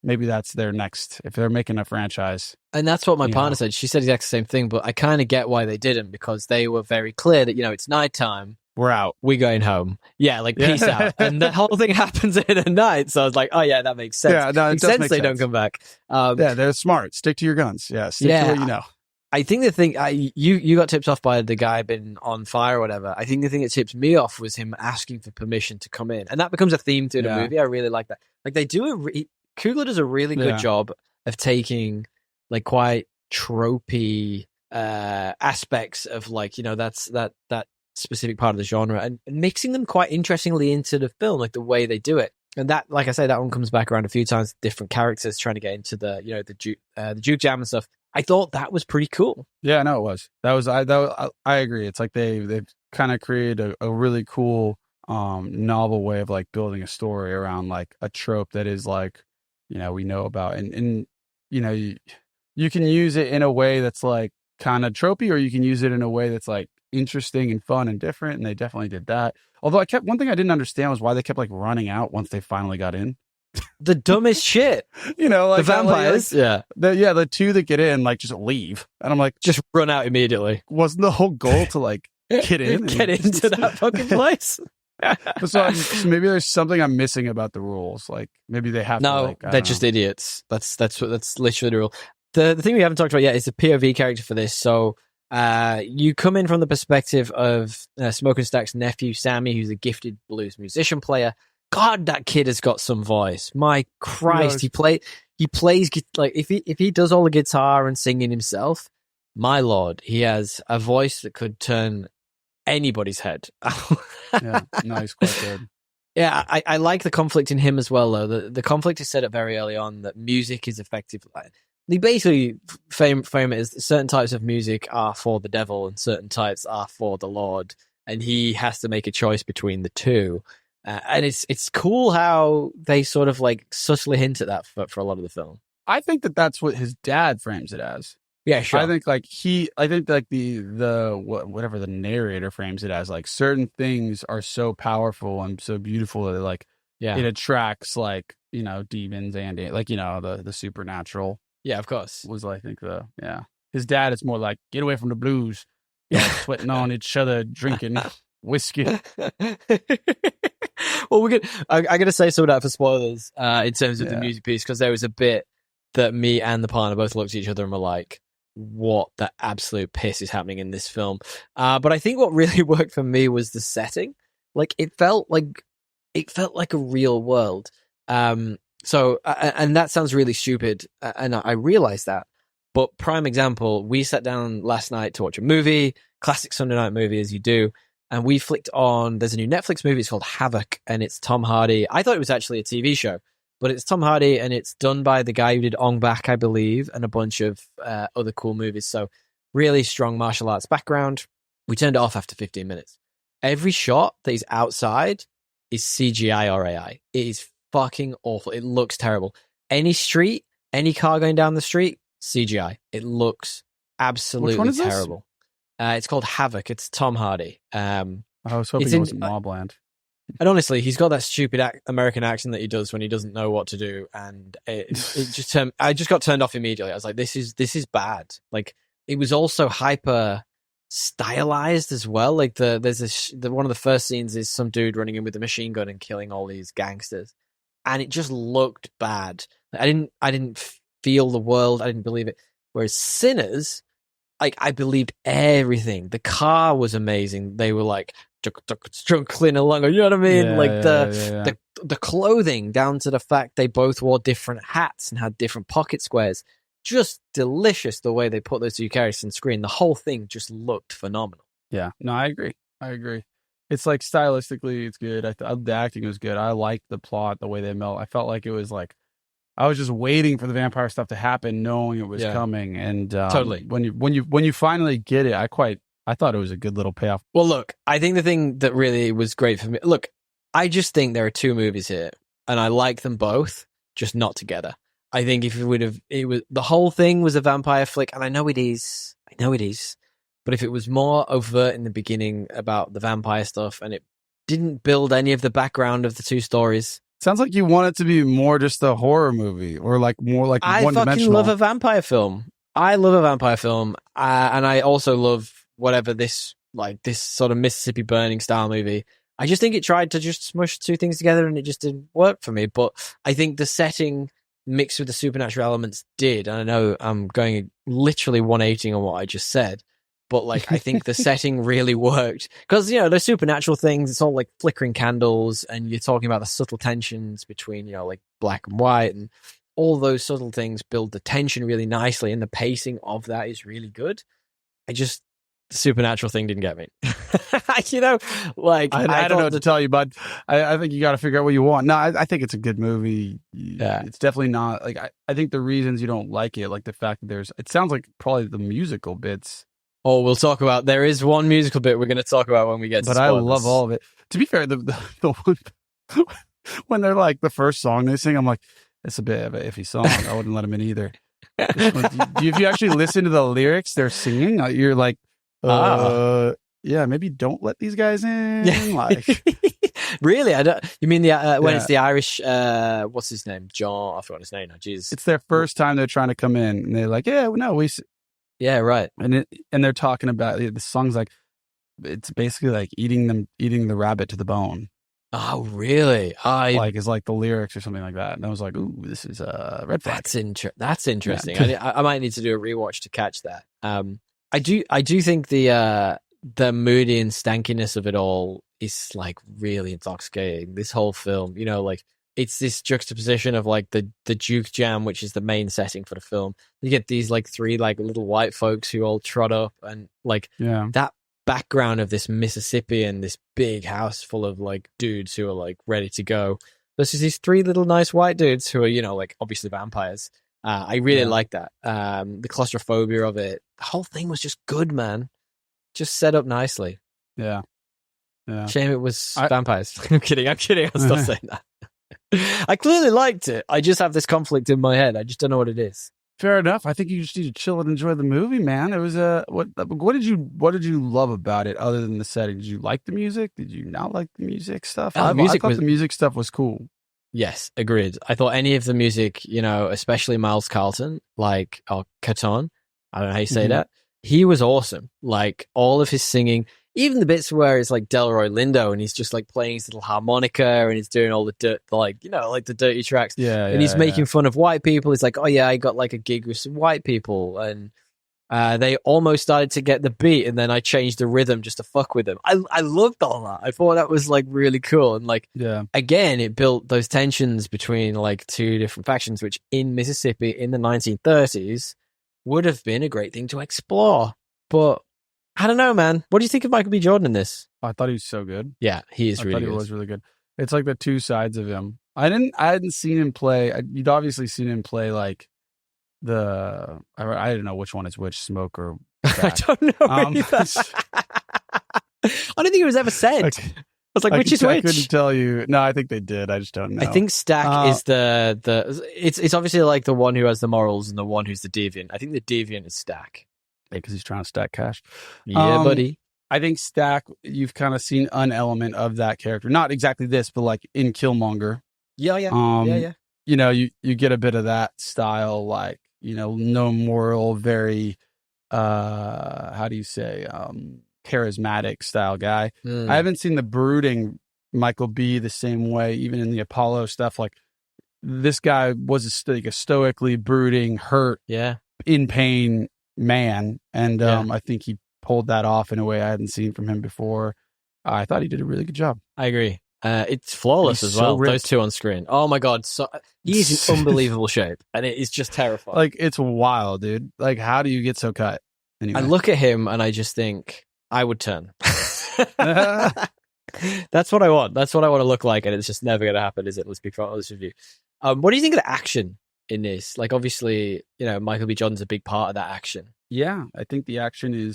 maybe that's their next, if they're making a franchise. And that's what my partner said. She said the exact same thing, but I kind of get why they didn't, because they were very clear that, it's nighttime. We're out. We're going home. Yeah, like peace out. And the whole thing happens in the night. So I was like, oh yeah, that makes sense. Yeah, no, it does make they sense. Don't come back. They're smart. Stick to your guns. Yeah, stick to what you know. I think the thing, you got tipped off by the guy being on fire or whatever. I think the thing that tipped me off was him asking for permission to come in. And that becomes a theme through the movie. I really like that. Like they do Coogler does a really good job of taking like quite tropey aspects of like, that's that specific part of the genre and mixing them quite interestingly into the film, like the way they do it. And that, like I say, that one comes back around a few times, different characters trying to get into the, the juke jam and stuff. I thought that was pretty cool. Yeah, no, it was. I agree. It's like they've kind of created a really cool novel way of like building a story around like a trope that is like, we know about, and you can use it in a way that's like kind of tropey, or you can use it in a way that's like interesting and fun and different. And they definitely did that. Although one thing I didn't understand was why they kept like running out once they finally got in. The dumbest shit. Like the vampires. The two that get in like just leave, and I'm like, just run out immediately. Wasn't the whole goal to like get in, get into that fucking place? So maybe there's something I'm missing about the rules. Like maybe they have no, they're just idiots. That's literally the rule. The thing we haven't talked about yet is the POV character for this. So you come in from the perspective of Smoking Stack's nephew Sammy, who's a gifted blues musician player. God, that kid has got some voice. My Christ, he plays like if he does all the guitar and singing himself, my lord, he has a voice that could turn anybody's head. Yeah, no, he's quite good. Yeah, I like the conflict in him as well, though. The conflict is set up very early on that music is effective. they basically frame it as certain types of music are for the devil and certain types are for the Lord, and he has to make a choice between the two. And it's cool how they sort of like subtly hint at that for a lot of the film. I think that's what his dad frames it as. Yeah, sure. I think the whatever the narrator frames it as, like certain things are so powerful and so beautiful that like it attracts like, you know, demons and like, you know, the supernatural. Yeah, of course. Was I think his dad is more like get away from the blues, sweating on each other, drinking whiskey. Well, I got to say some of that for spoilers in terms of the music piece, because there was a bit that me and the partner both looked at each other and were like, what the absolute piss is happening in this film? But I think what really worked for me was the setting. Like it felt like a real world. So and that sounds really stupid, and I realized that. But prime example, we sat down last night to watch a movie, classic Sunday night movie as you do, and we flicked on. There's a new Netflix movie. It's called Havoc, and it's Tom Hardy. I thought it was actually a TV show, but it's Tom Hardy, and it's done by the guy who did Ong Bak, I believe, and a bunch of other cool movies. So really strong martial arts background. We turned it off after 15 minutes. Every shot that is outside is CGI or AI. It is fucking awful. It looks terrible. Any street, any car going down the street, CGI. It looks absolutely Which one is terrible. It's called Havoc. It's Tom Hardy. I was hoping it wasn't Mobland. And honestly, he's got that stupid American accent that he does when he doesn't know what to do, and it just I just got turned off immediately. I was like, this is bad. Like it was also hyper stylized as well. Like there's one of the first scenes is some dude running in with a machine gun and killing all these gangsters, and it just looked bad. I didn't feel the world. I didn't believe it. Whereas Sinners, like I believed everything. The car was amazing. They were like struggling along. You know what I mean? The clothing, down to the fact they both wore different hats and had different pocket squares. Just delicious the way they put those two characters on screen. The whole thing just looked phenomenal. Yeah, no, I agree. It's like stylistically, it's good. The acting was good. I liked the plot, the way they melt. I felt like it was like I was just waiting for the vampire stuff to happen, knowing it was coming. And totally, when you finally get it, I thought it was a good little payoff. Well, look, I think the thing that really was great for me. Look, I just think there are two movies here, and I like them both, just not together. I think if the whole thing was a vampire flick, and I know it is, but if it was more overt in the beginning about the vampire stuff, and it didn't build any of the background of the two stories. Sounds like you want it to be more just a horror movie, or like more like one-dimensional. I fucking love a vampire film. I love a vampire film, and I also love whatever this sort of Mississippi Burning style movie. I just think it tried to just smush two things together, and it just didn't work for me. But I think the setting mixed with the supernatural elements did. And I know I'm going literally 180 on what I just said, but like I think the setting really worked, because you know the supernatural things, it's all like flickering candles, and you're talking about the subtle tensions between, you know, like black and white, and all those subtle things build the tension really nicely, and the pacing of that is really good. The supernatural thing didn't get me. You know, like I don't know what to tell you, bud. I think you got to figure out what you want. No, I think it's a good movie. Yeah, it's definitely not like I think the reasons you don't like it, like the fact that it sounds like probably the musical bits. Oh, we'll talk about. There is one musical bit we're going to talk about when we get to spoilers. But I love all of it. To be fair, the one when they're like the first song they sing, I'm like, it's a bit of an iffy song. I wouldn't let them in either. If you actually listen to the lyrics they're singing, you're like, yeah, maybe don't let these guys in. Like, really? I don't. You mean when it's the Irish? What's his name? John. I forgot his name now. Jesus. It's their first time they're trying to come in, and they're like, yeah, no, we. Yeah, right. And they're talking about the song's like, it's basically like eating the rabbit to the bone. Oh, really? It's like the lyrics or something like that. And I was like, ooh, this is a red flag. That's interesting. Yeah. I might need to do a rewatch to catch that. I do think the moody and stankiness of it all is like really intoxicating. This whole film, you know, like it's this juxtaposition of like the Duke Jam, which is the main setting for the film. You get these like three like little white folks who all trot up, and like that background of this Mississippi and this big house full of like dudes who are like ready to go. Versus these three little nice white dudes who are, you know, like obviously vampires. I really like that. The claustrophobia of it, the whole thing was just good, man. Just set up nicely. Yeah. Shame it was vampires. I'm kidding. I'll stop saying that. I clearly liked it. I just have this conflict in my head. I just don't know what it is. Fair enough. I think you just need to chill and enjoy the movie, man. It was what did you love about it other than the setting? Did you like the music? Did you not like the music stuff? I thought the music stuff was cool. Yes, agreed. I thought any of the music, especially Miles Carlton, or Caton, I don't know how you say that. He was awesome. Like all of his singing, even the bits where it's like Delroy Lindo and he's just like playing his little harmonica and he's doing all the dirt, like the dirty tracks. Yeah. And he's making fun of white people. He's like, oh yeah, I got like a gig with some white people. And they almost started to get the beat. And then I changed the rhythm just to fuck with them. I loved all that. I thought that was like really cool. And like, again, it built those tensions between like two different factions, which in Mississippi in the 1930s would have been a great thing to explore. But I don't know, man. What do you think of Michael B. Jordan in this? I thought he was so good. Yeah, he is really good. He was really good. It's like the two sides of him. I hadn't seen him play. You'd obviously seen him play like I don't know which one is which, smoke or Stack. I don't know. I don't think it was ever said. Okay. I was like, which is which? I couldn't tell you. No, I think they did. I just don't know. I think Stack is it's obviously like the one who has the morals and the one who's the deviant. I think the deviant is Stack. Because he's trying to stack cash. Yeah, buddy. I think Stack, you've kind of seen an element of that character. Not exactly this, but like in Killmonger. Yeah. You get a bit of that style, like, no moral, very, how do you say, charismatic style guy. I haven't seen the brooding Michael B. the same way, even in the Apollo stuff. Like, this guy was a stoically brooding, hurt, in pain man, and I think he pulled that off in a way I hadn't seen from him before. I thought he did a really good job. I agree. It's flawless as well. Those two on screen. Oh my god, he's in unbelievable shape, and it is just terrifying. Like, it's wild, dude. Like, how do you get so cut? Anyway. I look at him and I just think I would turn. That's what I want. That's what I want to look like, and it's just never going to happen, is it? Let's be honest with you. What do you think of the action in this? Like, obviously, Michael B. Jordan's a big part of that action. Yeah, I think the action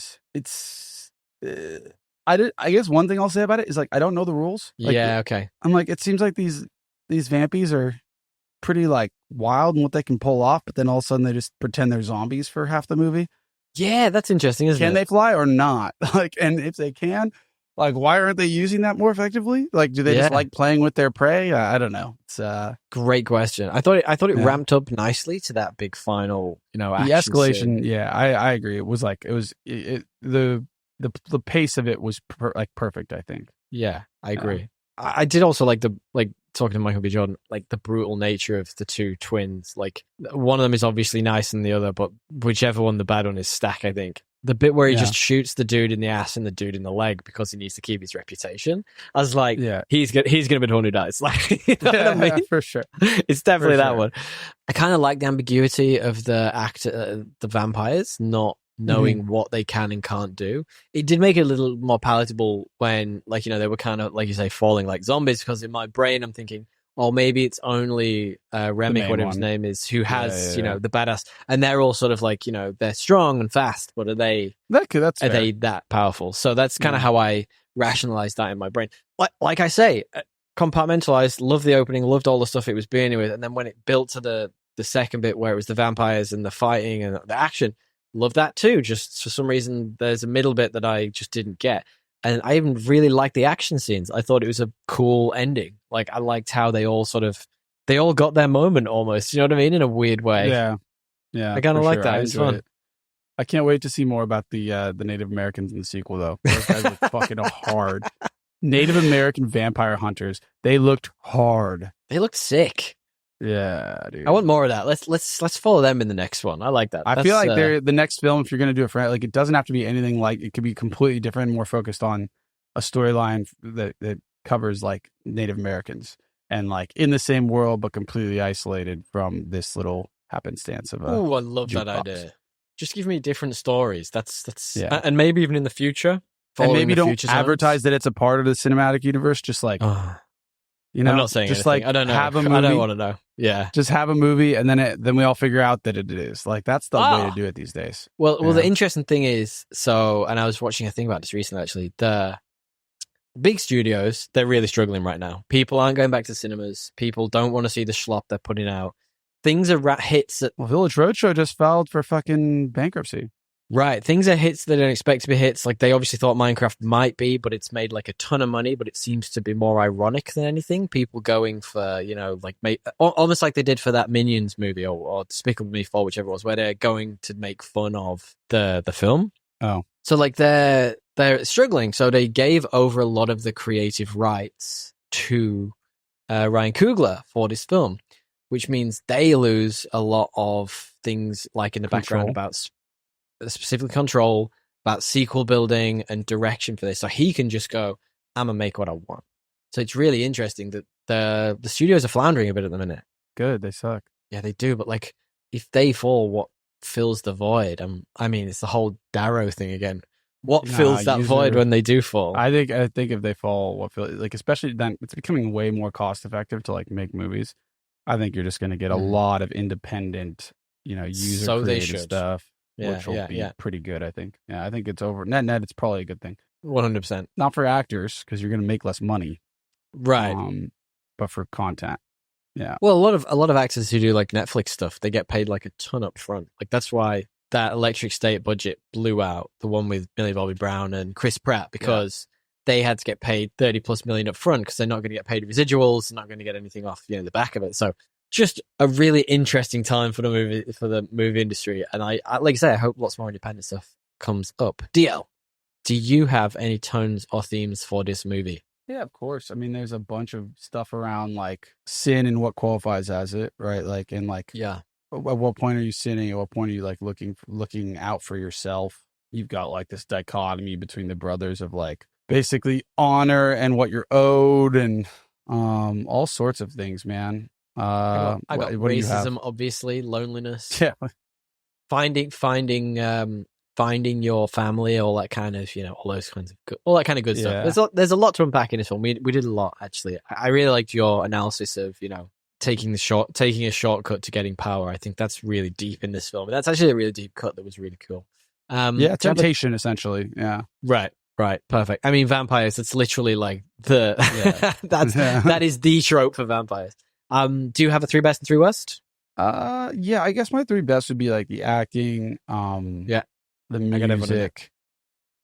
I guess one thing I'll say about it is, like, I don't know the rules. Like, okay. I'm like, it seems like these vampies are pretty like wild in what they can pull off, but then all of a sudden they just pretend they're zombies for half the movie. Yeah, that's interesting, isn't it? Can they fly or not? Like, and if they can, like, why aren't they using that more effectively? Like, do they just like playing with their prey? I don't know. It's great question. I thought it ramped up nicely to that big final, action the escalation. scene. Yeah, I agree. It was like the pace of it was perfect, I think. Yeah, I agree. I did also like talking to Michael B. Jordan, like the brutal nature of the two twins. Like, one of them is obviously nice than the other, but whichever one the bad one is, Stack, I think. The bit where he just shoots the dude in the ass and the dude in the leg because he needs to keep his reputation. I was like, he's gonna be the one who dies. Like, you know what I mean? For sure. It's definitely that one. I kind of like the ambiguity of the vampires not knowing what they can and can't do. It did make it a little more palatable when, like, they were kind of, like you say, falling like zombies, because in my brain I'm thinking, oh, maybe it's only Remick, whatever his name is, who has, the badass, and they're all sort of like, they're strong and fast, but are they that powerful? So that's kind of how I rationalized that in my brain. Like I say, compartmentalized, loved the opening, loved all the stuff it was beginning with, and then when it built to the second bit where it was the vampires and the fighting and the action, love that too. Just for some reason, there's a middle bit that I just didn't get. And I even really liked the action scenes. I thought it was a cool ending. Like, I liked how they all got their moment almost. You know what I mean? In a weird way. Yeah. I kind of like that. It was fun. I can't wait to see more about the Native Americans in the sequel, though. Those guys look fucking hard. Native American vampire hunters. They looked hard. They looked sick. Yeah, dude. I want more of that. Let's follow them in the next one. I like that. I feel like they're the next film. If you're going to do it for, like, it doesn't have to be anything, like, it could be completely different, more focused on a storyline that covers, like, Native Americans and, like, in the same world but completely isolated from this little happenstance of. Oh, I love that idea. Just give me different stories. That's and maybe even in the future. And maybe don't advertise that it's a part of the cinematic universe. Just like. You know, I'm not saying just anything. like I don't know. have a movie. I don't want to know. Yeah. Just have a movie, and then we all figure out that it is. Like that's the way Ah. to do it these days. Well, Yeah. the interesting thing is, and I was watching a thing about this recently, actually. The big studios, they're really struggling right now. People aren't going back to cinemas. People don't want to see the schlop they're putting out. Things are hits that... Well, Village Roadshow just filed for fucking bankruptcy. Right. Things are hits they don't expect to be hits. Like, they obviously thought Minecraft might be, but it's made like a ton of money, but it seems to be more ironic than anything. People going for, like, almost like they did for that Minions movie or Despicable Me 4, whichever it was, where they're going to make fun of the film. Oh. So, like, they're struggling. So they gave over a lot of the creative rights to Ryan Coogler for this film, which means they lose a lot of things, like in the background about specifically control, about sequel building and direction for this. So he can just go, I'm going to make what I want. So it's really interesting that the studios are floundering a bit at the minute. Good, they suck. Yeah, they do. But like, if they fall, what fills the void? I mean, it's the whole Darrow thing again. What fills that void when they do fall? I think if they fall, especially then, it's becoming way more cost effective to like make movies. I think you're just going to get a lot of independent, user created stuff. Which will be pretty good, I think. Yeah, I think it's over. Net, it's probably a good thing. 100%. Not for actors, because you're going to make less money. Right. But for content. Yeah. Well, a lot of actors who do like Netflix stuff, they get paid like a ton up front. Like that's why that Electric State budget blew out, the one with Millie Bobby Brown and Chris Pratt, because they had to get paid 30 plus million up front because they're not going to get paid residuals, they're not going to get anything off the back of it. So just a really interesting time for the movie industry, and I like I say, I hope lots more independent stuff comes up. DL, do you have any tones or themes for this movie? Yeah, of course. I mean, there's a bunch of stuff around like sin and what qualifies as it, right? Like, and like, at what point are you sinning? At what point are you like looking out for yourself? You've got like this dichotomy between the brothers of like basically honor and what you're owed, and all sorts of things, man. I got what racism, obviously, loneliness, finding your family, all that kind of, all those kinds of all that kind of good stuff. There's a lot to unpack in this one. We did a lot, actually. I really liked your analysis of taking a shortcut to getting power. I think that's really deep in this film, and that's actually a really deep cut that was really cool. Temptation, essentially. Yeah, right, perfect. I mean, vampires. It's literally like that is the trope for vampires. Do you have a 3 best and 3 worst? I guess my 3 best would be like the acting, the music,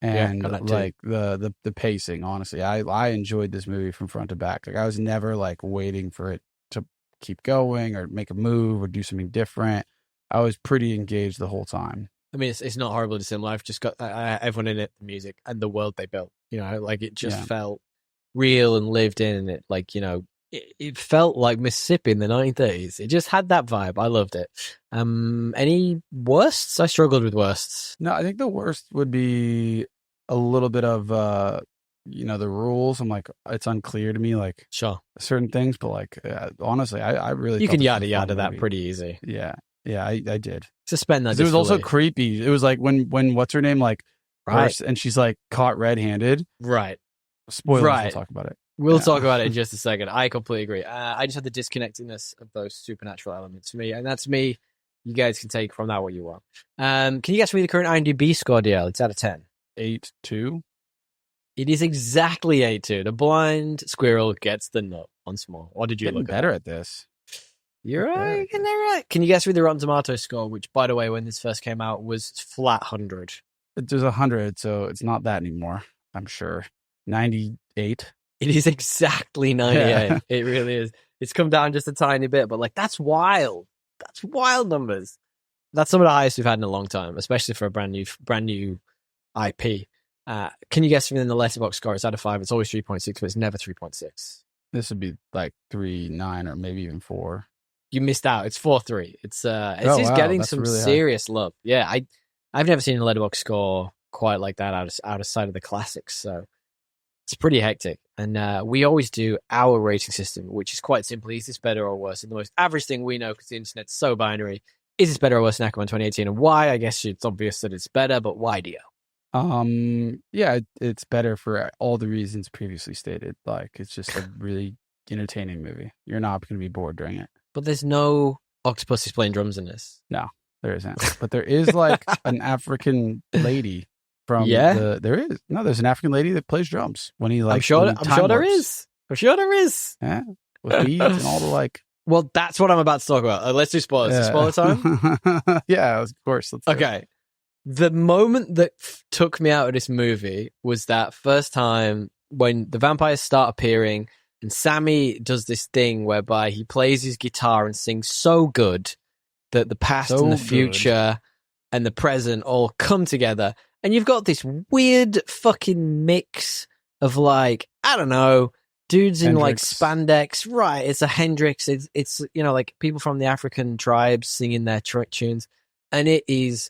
and like the pacing. Honestly, I enjoyed this movie from front to back. Like I was never like waiting for it to keep going or make a move or do something different. I was pretty engaged the whole time. I mean, it's not horribly dissimilar. I've just got everyone in it, the music and the world they built. Like it just felt real and lived in, and it like it felt like Mississippi in the 1930s. It just had that vibe. I loved it. Any worsts? I struggled with worsts. No, I think the worst would be a little bit of, the rules. I'm like, it's unclear to me, like certain things, but like, honestly, I really, you can yada that pretty easy. Yeah. Yeah. I did suspend that. It was also creepy. It was like when what's her name? Like, right. And she's like caught red-handed. Right. Spoilers. Right. We'll talk about it. We'll talk about it in just a second. I completely agree. I just had the disconnectedness of those supernatural elements for me, and that's me. You guys can take from that what you want. Can you guess me the current IMDb score, DL? It's out of 10. 8-2. It is exactly 8-2. The blind squirrel gets the nut once more. What did you look better at this? You're right. Can you guess me the Rotten Tomatoes score, which, by the way, when this first came out, was flat 100? There's 100, so it's not that anymore, I'm sure. 98. It is exactly 98. Yeah. It really is. It's come down just a tiny bit, but like that's wild. That's wild numbers. That's some of the highest we've had in a long time, especially for a brand new IP. Can you guess within the Letterboxd score? It's out of 5. It's always 3.6, but it's never 3.6. This would be like 3.9 or maybe even 4. You missed out. It's 4.3. It's getting some really serious love. Yeah, I've never seen a Letterboxd score quite like that out of sight of the classics. So it's pretty hectic. And we always do our rating system, which is quite simple. Is this better or worse? And the most average thing we know, because the internet's so binary, is this better or worse than Aquaman 2018? And why? I guess it's obvious that it's better, but why, Dio? Yeah, it's better for all the reasons previously stated. Like, it's just a really entertaining movie. You're not going to be bored during it. But there's no octopuses playing drums in this. There isn't. But there is like an African lady from there's an African lady that plays drums when he like. I'm sure there is. Yeah, with beads and all the like. Well, that's what I'm about to talk about. Let's do spoilers. Yeah. Spoiler time? Yeah, of course. Let's do it. Okay. The moment that took me out of this movie was that first time when the vampires start appearing and Sammy does this thing whereby he plays his guitar and sings so good that the past and the future and the present all come together. And you've got this weird fucking mix of like, I don't know, dudes in like spandex. Right. It's a Hendrix. It's like people from the African tribes singing their tunes. And it is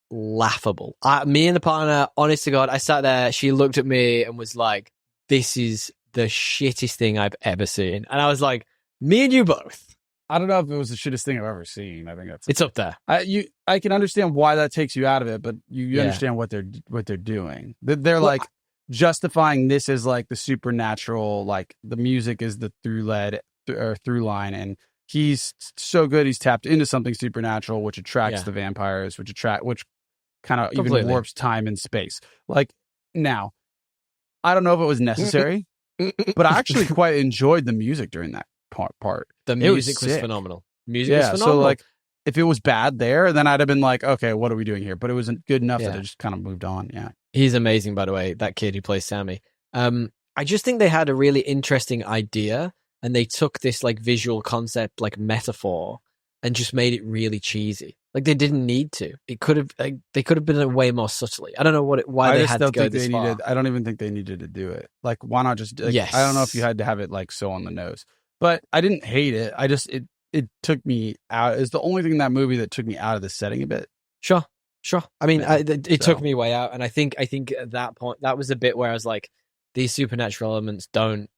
laughable. Me and the partner, honest to God, I sat there. She looked at me and was like, this is the shittest thing I've ever seen. And I was like, me and you both. I don't know if it was the shittest thing I've ever seen. I think it's up there. I can understand why that takes you out of it, but you understand what they're doing. They're like justifying this as like the supernatural, like the music is the through line, and he's so good he's tapped into something supernatural, which attracts the vampires, which kind of even warps time and space. Like now, I don't know if it was necessary, but I actually quite enjoyed the music during that part. The music was phenomenal. Music was phenomenal. So like if it was bad there, then I'd have been like, okay, what are we doing here? But it wasn't good enough that it just kind of moved on. Yeah. He's amazing, by the way, that kid who plays Sammy. I just think they had a really interesting idea and they took this like visual concept, like metaphor, and just made it really cheesy. Like they didn't need to. It could have. They could have been way more subtly. I don't know why they had to go this far. I don't even think they needed to do it. Like, why not just? Like, yes. I don't know if you had to have it like so on the nose, but I didn't hate it. I just it took me out. It's the only thing in that movie that took me out of the setting a bit. Sure. I mean, it took me way out, and I think at that point that was a bit where I was like, these supernatural elements don't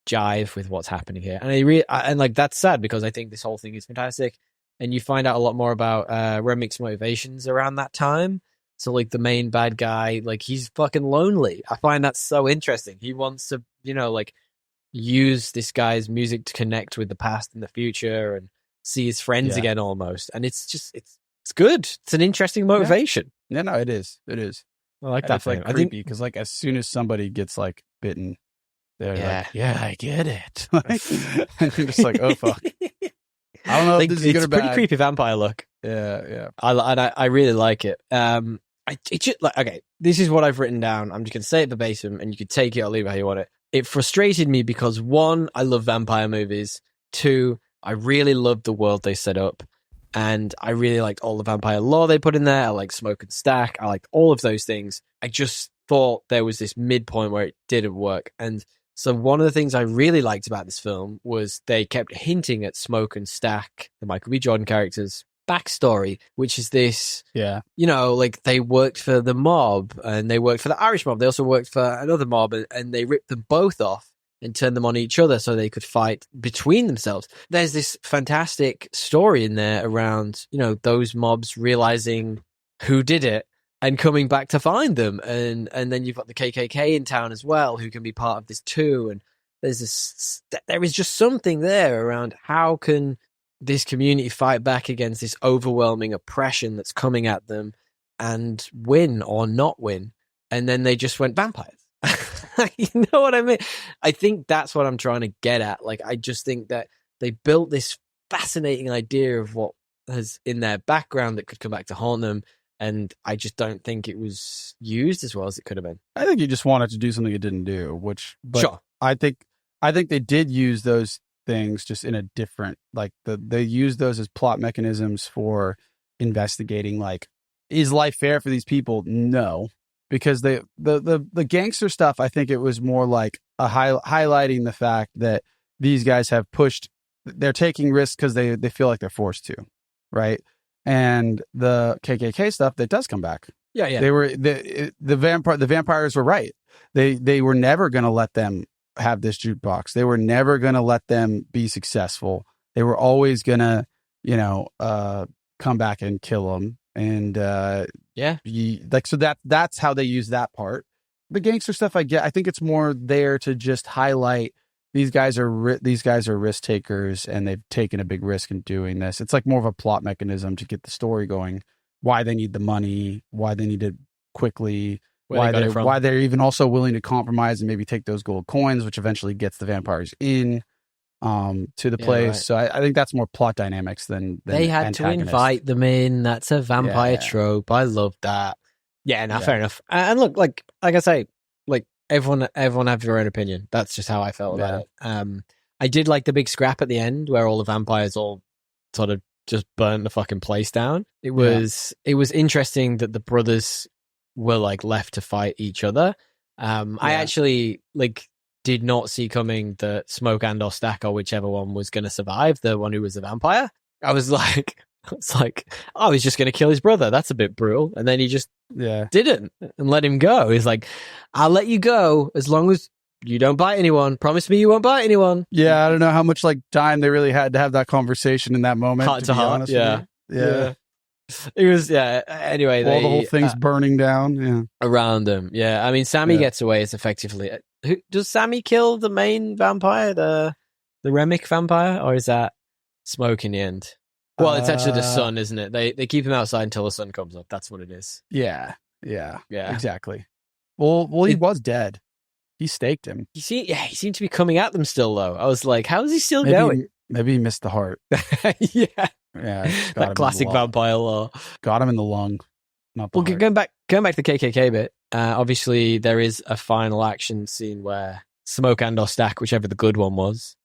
jive with what's happening here, and like that's sad because I think this whole thing is fantastic. And you find out a lot more about Remy's motivations around that time. So, like, the main bad guy, like, he's fucking lonely. I find that so interesting. He wants to, like, use this guy's music to connect with the past and the future and see his friends again almost. And it's just, it's good. It's an interesting motivation. Yeah, no, it is. It is. I like that. It's, like, creepy because, like, as soon as somebody gets, like, bitten, they're like, yeah, I get it. And you're just like, oh, fuck. I don't know if this is good or bad. It's a pretty creepy vampire look. Yeah. I really like it. Okay, this is what I've written down. I'm just going to say it verbatim, and you can take it or leave it how you want it. It frustrated me because 1, I love vampire movies. 2, I really loved the world they set up, and I really liked all the vampire lore they put in there. I like Smoke and Stack. I liked all of those things. I just thought there was this midpoint where it didn't work, and so one of the things I really liked about this film was they kept hinting at Smoke and Stack, the Michael B. Jordan character's backstory, which is this, like they worked for the mob and they worked for the Irish mob. They also worked for another mob and they ripped them both off and turned them on each other so they could fight between themselves. There's this fantastic story in there around, those mobs realizing who did it and coming back to find them. And then you've got the KKK in town as well, who can be part of this too. And there is just something there around how can this community fight back against this overwhelming oppression that's coming at them and win or not win. And then they just went vampires. You know what I mean? I think that's what I'm trying to get at. Like, I just think that they built this fascinating idea of what has in their background that could come back to haunt them. And I just don't think it was used as well as it could have been. I think you just wanted to do something it didn't do, but sure. I think they did use those things just in a different, like they used those as plot mechanisms for investigating, like, is life fair for these people? No, because the gangster stuff, I think it was more like highlighting the fact that these guys have they're taking risks because they feel like they're forced to, right? And the KKK stuff that does come back. Yeah. They were the vampires were right. They were never going to let them have this jukebox. They were never going to let them be successful. They were always going to, come back and kill them. And so that's how they use that part. The gangster stuff, I think it's more there to just highlight these guys are risk takers, and they've taken a big risk in doing this. It's like more of a plot mechanism to get the story going. Why they need the money, why they need it quickly, why they're even also willing to compromise and maybe take those gold coins, which eventually gets the vampires in to the place. Right. So I think that's more plot dynamics than they had to invite them in. That's a vampire trope. I love that. Yeah, no, fair enough. And look, like I say, like everyone have their own opinion. That's just how I felt about it. I did like the big scrap at the end where all the vampires all sort of just burnt the fucking place down. It was interesting that the brothers were like left to fight each other. I actually like did not see coming that Smoke and or Stack, or whichever one was going to survive, the one who was a vampire. I was like, oh, he's just going to kill his brother. That's a bit brutal. And then he just didn't and let him go. He's like, I'll let you go as long as you don't bite anyone. Promise me you won't bite anyone. Yeah, I don't know how much like time they really had to have that conversation in that moment. Heart to heart. Yeah. It was, anyway. The whole thing's burning down. Around them. Yeah. I mean, Sammy gets away as effectively. Does Sammy kill the main vampire, the Remick vampire, or is that Smoke in the end? Well, it's actually the sun, isn't it? They keep him outside until the sun comes up. That's what it is. Yeah. Exactly. Well, he was dead. He staked him. He seemed to be coming at them still, though. I was like, how is he still going? Maybe he missed the heart. Yeah. That classic vampire law. Got him in the lung. Not the heart. Going back to the KKK bit, obviously there is a final action scene where Smoke and or Stack, whichever the good one was,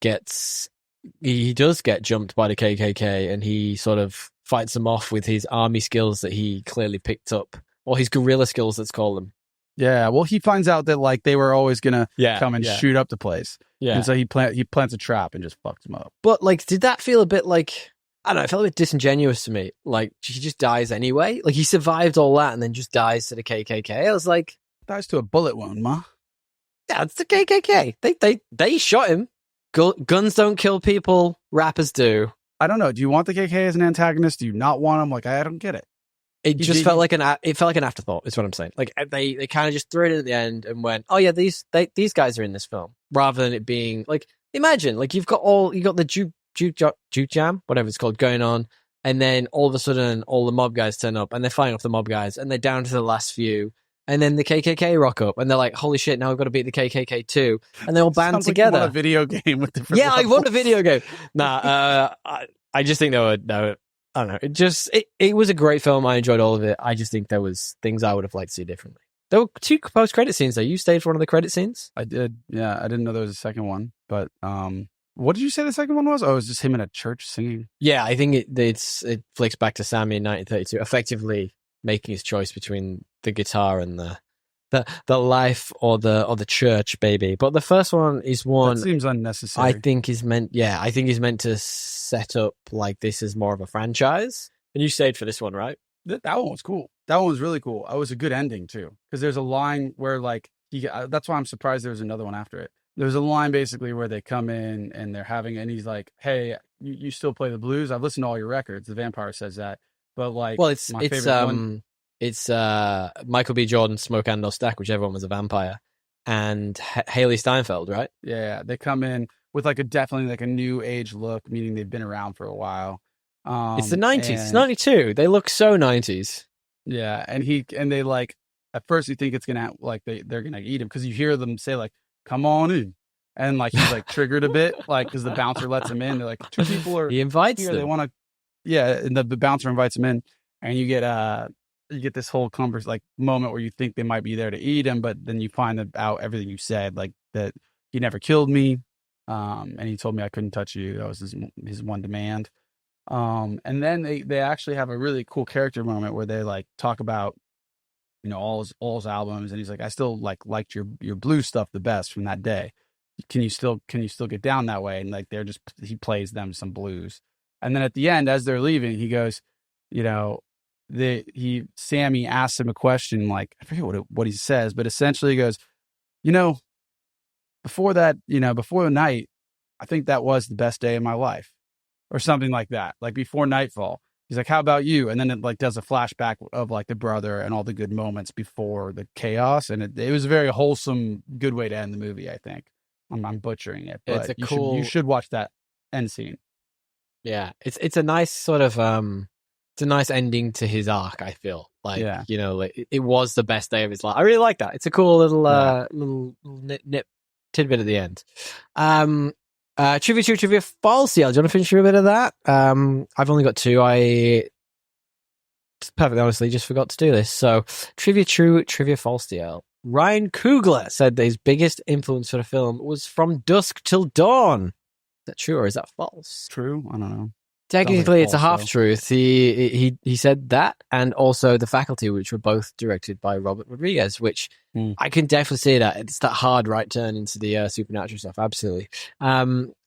he does get jumped by the KKK, and he sort of fights them off with his army skills that he clearly picked up, or his guerrilla skills, let's call them. Yeah, well, he finds out that like they were always gonna come and shoot up the place. Yeah, and so he plants a trap and just fucks him up. But like, did that feel a bit like, I don't know? It felt a bit disingenuous to me. Like he just dies anyway. Like he survived all that and then just dies to the KKK. I was like, dies to a bullet wound, ma. Yeah, it's the KKK. They shot him. Guns don't kill people. Rappers do. I don't know. Do you want the KKK as an antagonist? Do you not want him? Like I don't get it. It felt like an afterthought. Is what I'm saying. Like they kind of just threw it in at the end and went, oh yeah, these guys are in this film, rather than it being like, imagine like you got the juke jam, whatever it's called, going on, and then all of a sudden all the mob guys turn up and they're fighting off the mob guys and they're down to the last few, and then the KKK rock up and they're like, holy shit, now we've got to beat the KKK too, and they all band together. Like you want a video game with different levels. I want a video game. I just think no. I don't know. It was a great film. I enjoyed all of it. I just think there was things I would have liked to see differently. There were 2 post-credit scenes though. You stayed for one of the credit scenes? I did. Yeah, I didn't know there was a second one. But what did you say the second one was? Oh, it was just him in a church singing. Yeah, I think it flicks back to Sammy in 1932, effectively making his choice between the guitar and the life or the church, baby. But the first one is one that seems unnecessary. I think is meant to set up like this is more of a franchise. And you stayed for this one, right? That one was cool. That one was really cool. It was a good ending too, because there's a line where like that's why I'm surprised there was another one after it. There's a line basically where they come in and and he's like, "Hey, you still play the blues? I've listened to all your records." The vampire says that, but like, well, it's Michael B. Jordan, Smoke and or Stack, whichever one was a vampire, and Haley Steinfeld, right? Yeah, they come in with like definitely like a new age look, meaning they've been around for a while. It's the 90s. It's 92. They look so 90s. Yeah, and they like at first you think it's gonna like they're gonna eat him because you hear them say like, "Come on in," and like he's like triggered a bit like because the bouncer lets him in. They're like, 2 people are he invites here. them. They want to, and the bouncer invites him in, and you get this whole like moment where you think they might be there to eat him, but then you find out everything you said, like that he never killed me, and he told me I couldn't touch you. That was his one demand. And then they actually have a really cool character moment where they like talk about, all his albums, and he's like, I still liked your blues stuff the best from that day. Can you still get down that way? And like he plays them some blues, and then at the end as they're leaving, he goes, Sammy asks him a question, like I forget what he says, but essentially he goes, before that, before the night, I think that was the best day of my life, or something like that. Like before nightfall, he's like, how about you? And then it like does a flashback of like the brother and all the good moments before the chaos, and it was a very wholesome, good way to end the movie, I think. I'm butchering it, It's but a cool- you should watch that end scene. Yeah, it's a nice sort of it's a nice ending to his arc. I feel like Yeah. you know, like it was the best day of his life. I really like that. It's a cool little little nip tidbit at the end. Trivia true, trivia false. Yeah, do you want to finish with a bit of that? I've only got two. I perfectly honestly just forgot to do this. So trivia true, trivia false. DL. Ryan Coogler said that his biggest influence for the film was From Dusk Till Dawn. Is that true or is that false? True? I don't know. Technically, it's a false, half though. truth. He said that, and also The Faculty, which were both directed by Robert Rodriguez, which I can definitely see that. It's that hard right turn into the supernatural stuff. Absolutely.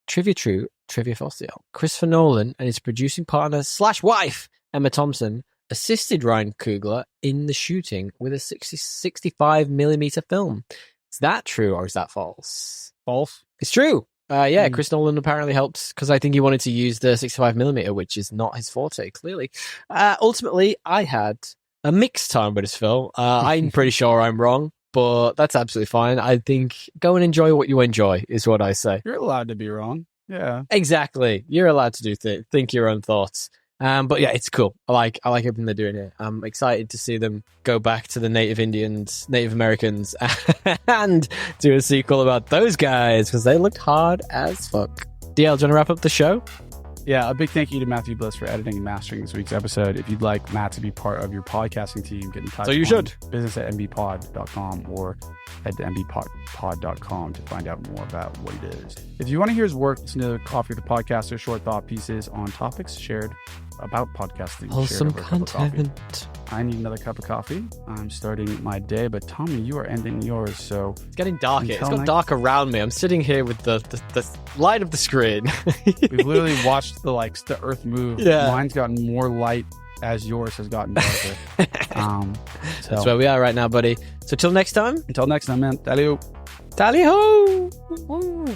Trivia true, trivia false. Christopher Nolan and his producing partner / wife Emma Thompson assisted Ryan Coogler in the shooting with a 65 millimeter film. Is that true or is that false? False. It's true. Chris Nolan apparently helped because I think he wanted to use the 65 millimeter, which is not his forte, clearly. Ultimately, I had a mixed time with this film. I'm pretty sure I'm wrong, but that's absolutely fine. I think go and enjoy what you enjoy is what I say. You're allowed to be wrong. Yeah. Exactly. You're allowed to do think your own thoughts. But yeah, it's cool. I like everything they're doing here. I'm excited to see them go back to the Native Indians, Native Americans, and do a sequel about those guys because they looked hard as fuck. DL, do you want to wrap up the show? Yeah, a big thank you to Matthew Bliss for editing and mastering this week's episode. If you'd like Matt to be part of your podcasting team, get in touch. So you should. business@mbpod.com or head to mbpod.com to find out more about what he does. If you want to hear his work, listen to Coffee with the Podcaster, short thought pieces on topics shared about podcasting. Wholesome shared over a cup of coffee. content. I need another cup of coffee. I'm starting my day, but Tommy, you are ending yours, so... It's getting dark here. It's Until got next- dark around me. I'm sitting here with the light of the screen. We've literally watched the earth move. Yeah. Mine's gotten more light as yours has gotten darker. That's where we are right now, buddy. So till next time. Until next time, man. Tally-o. Tally ho! Woo.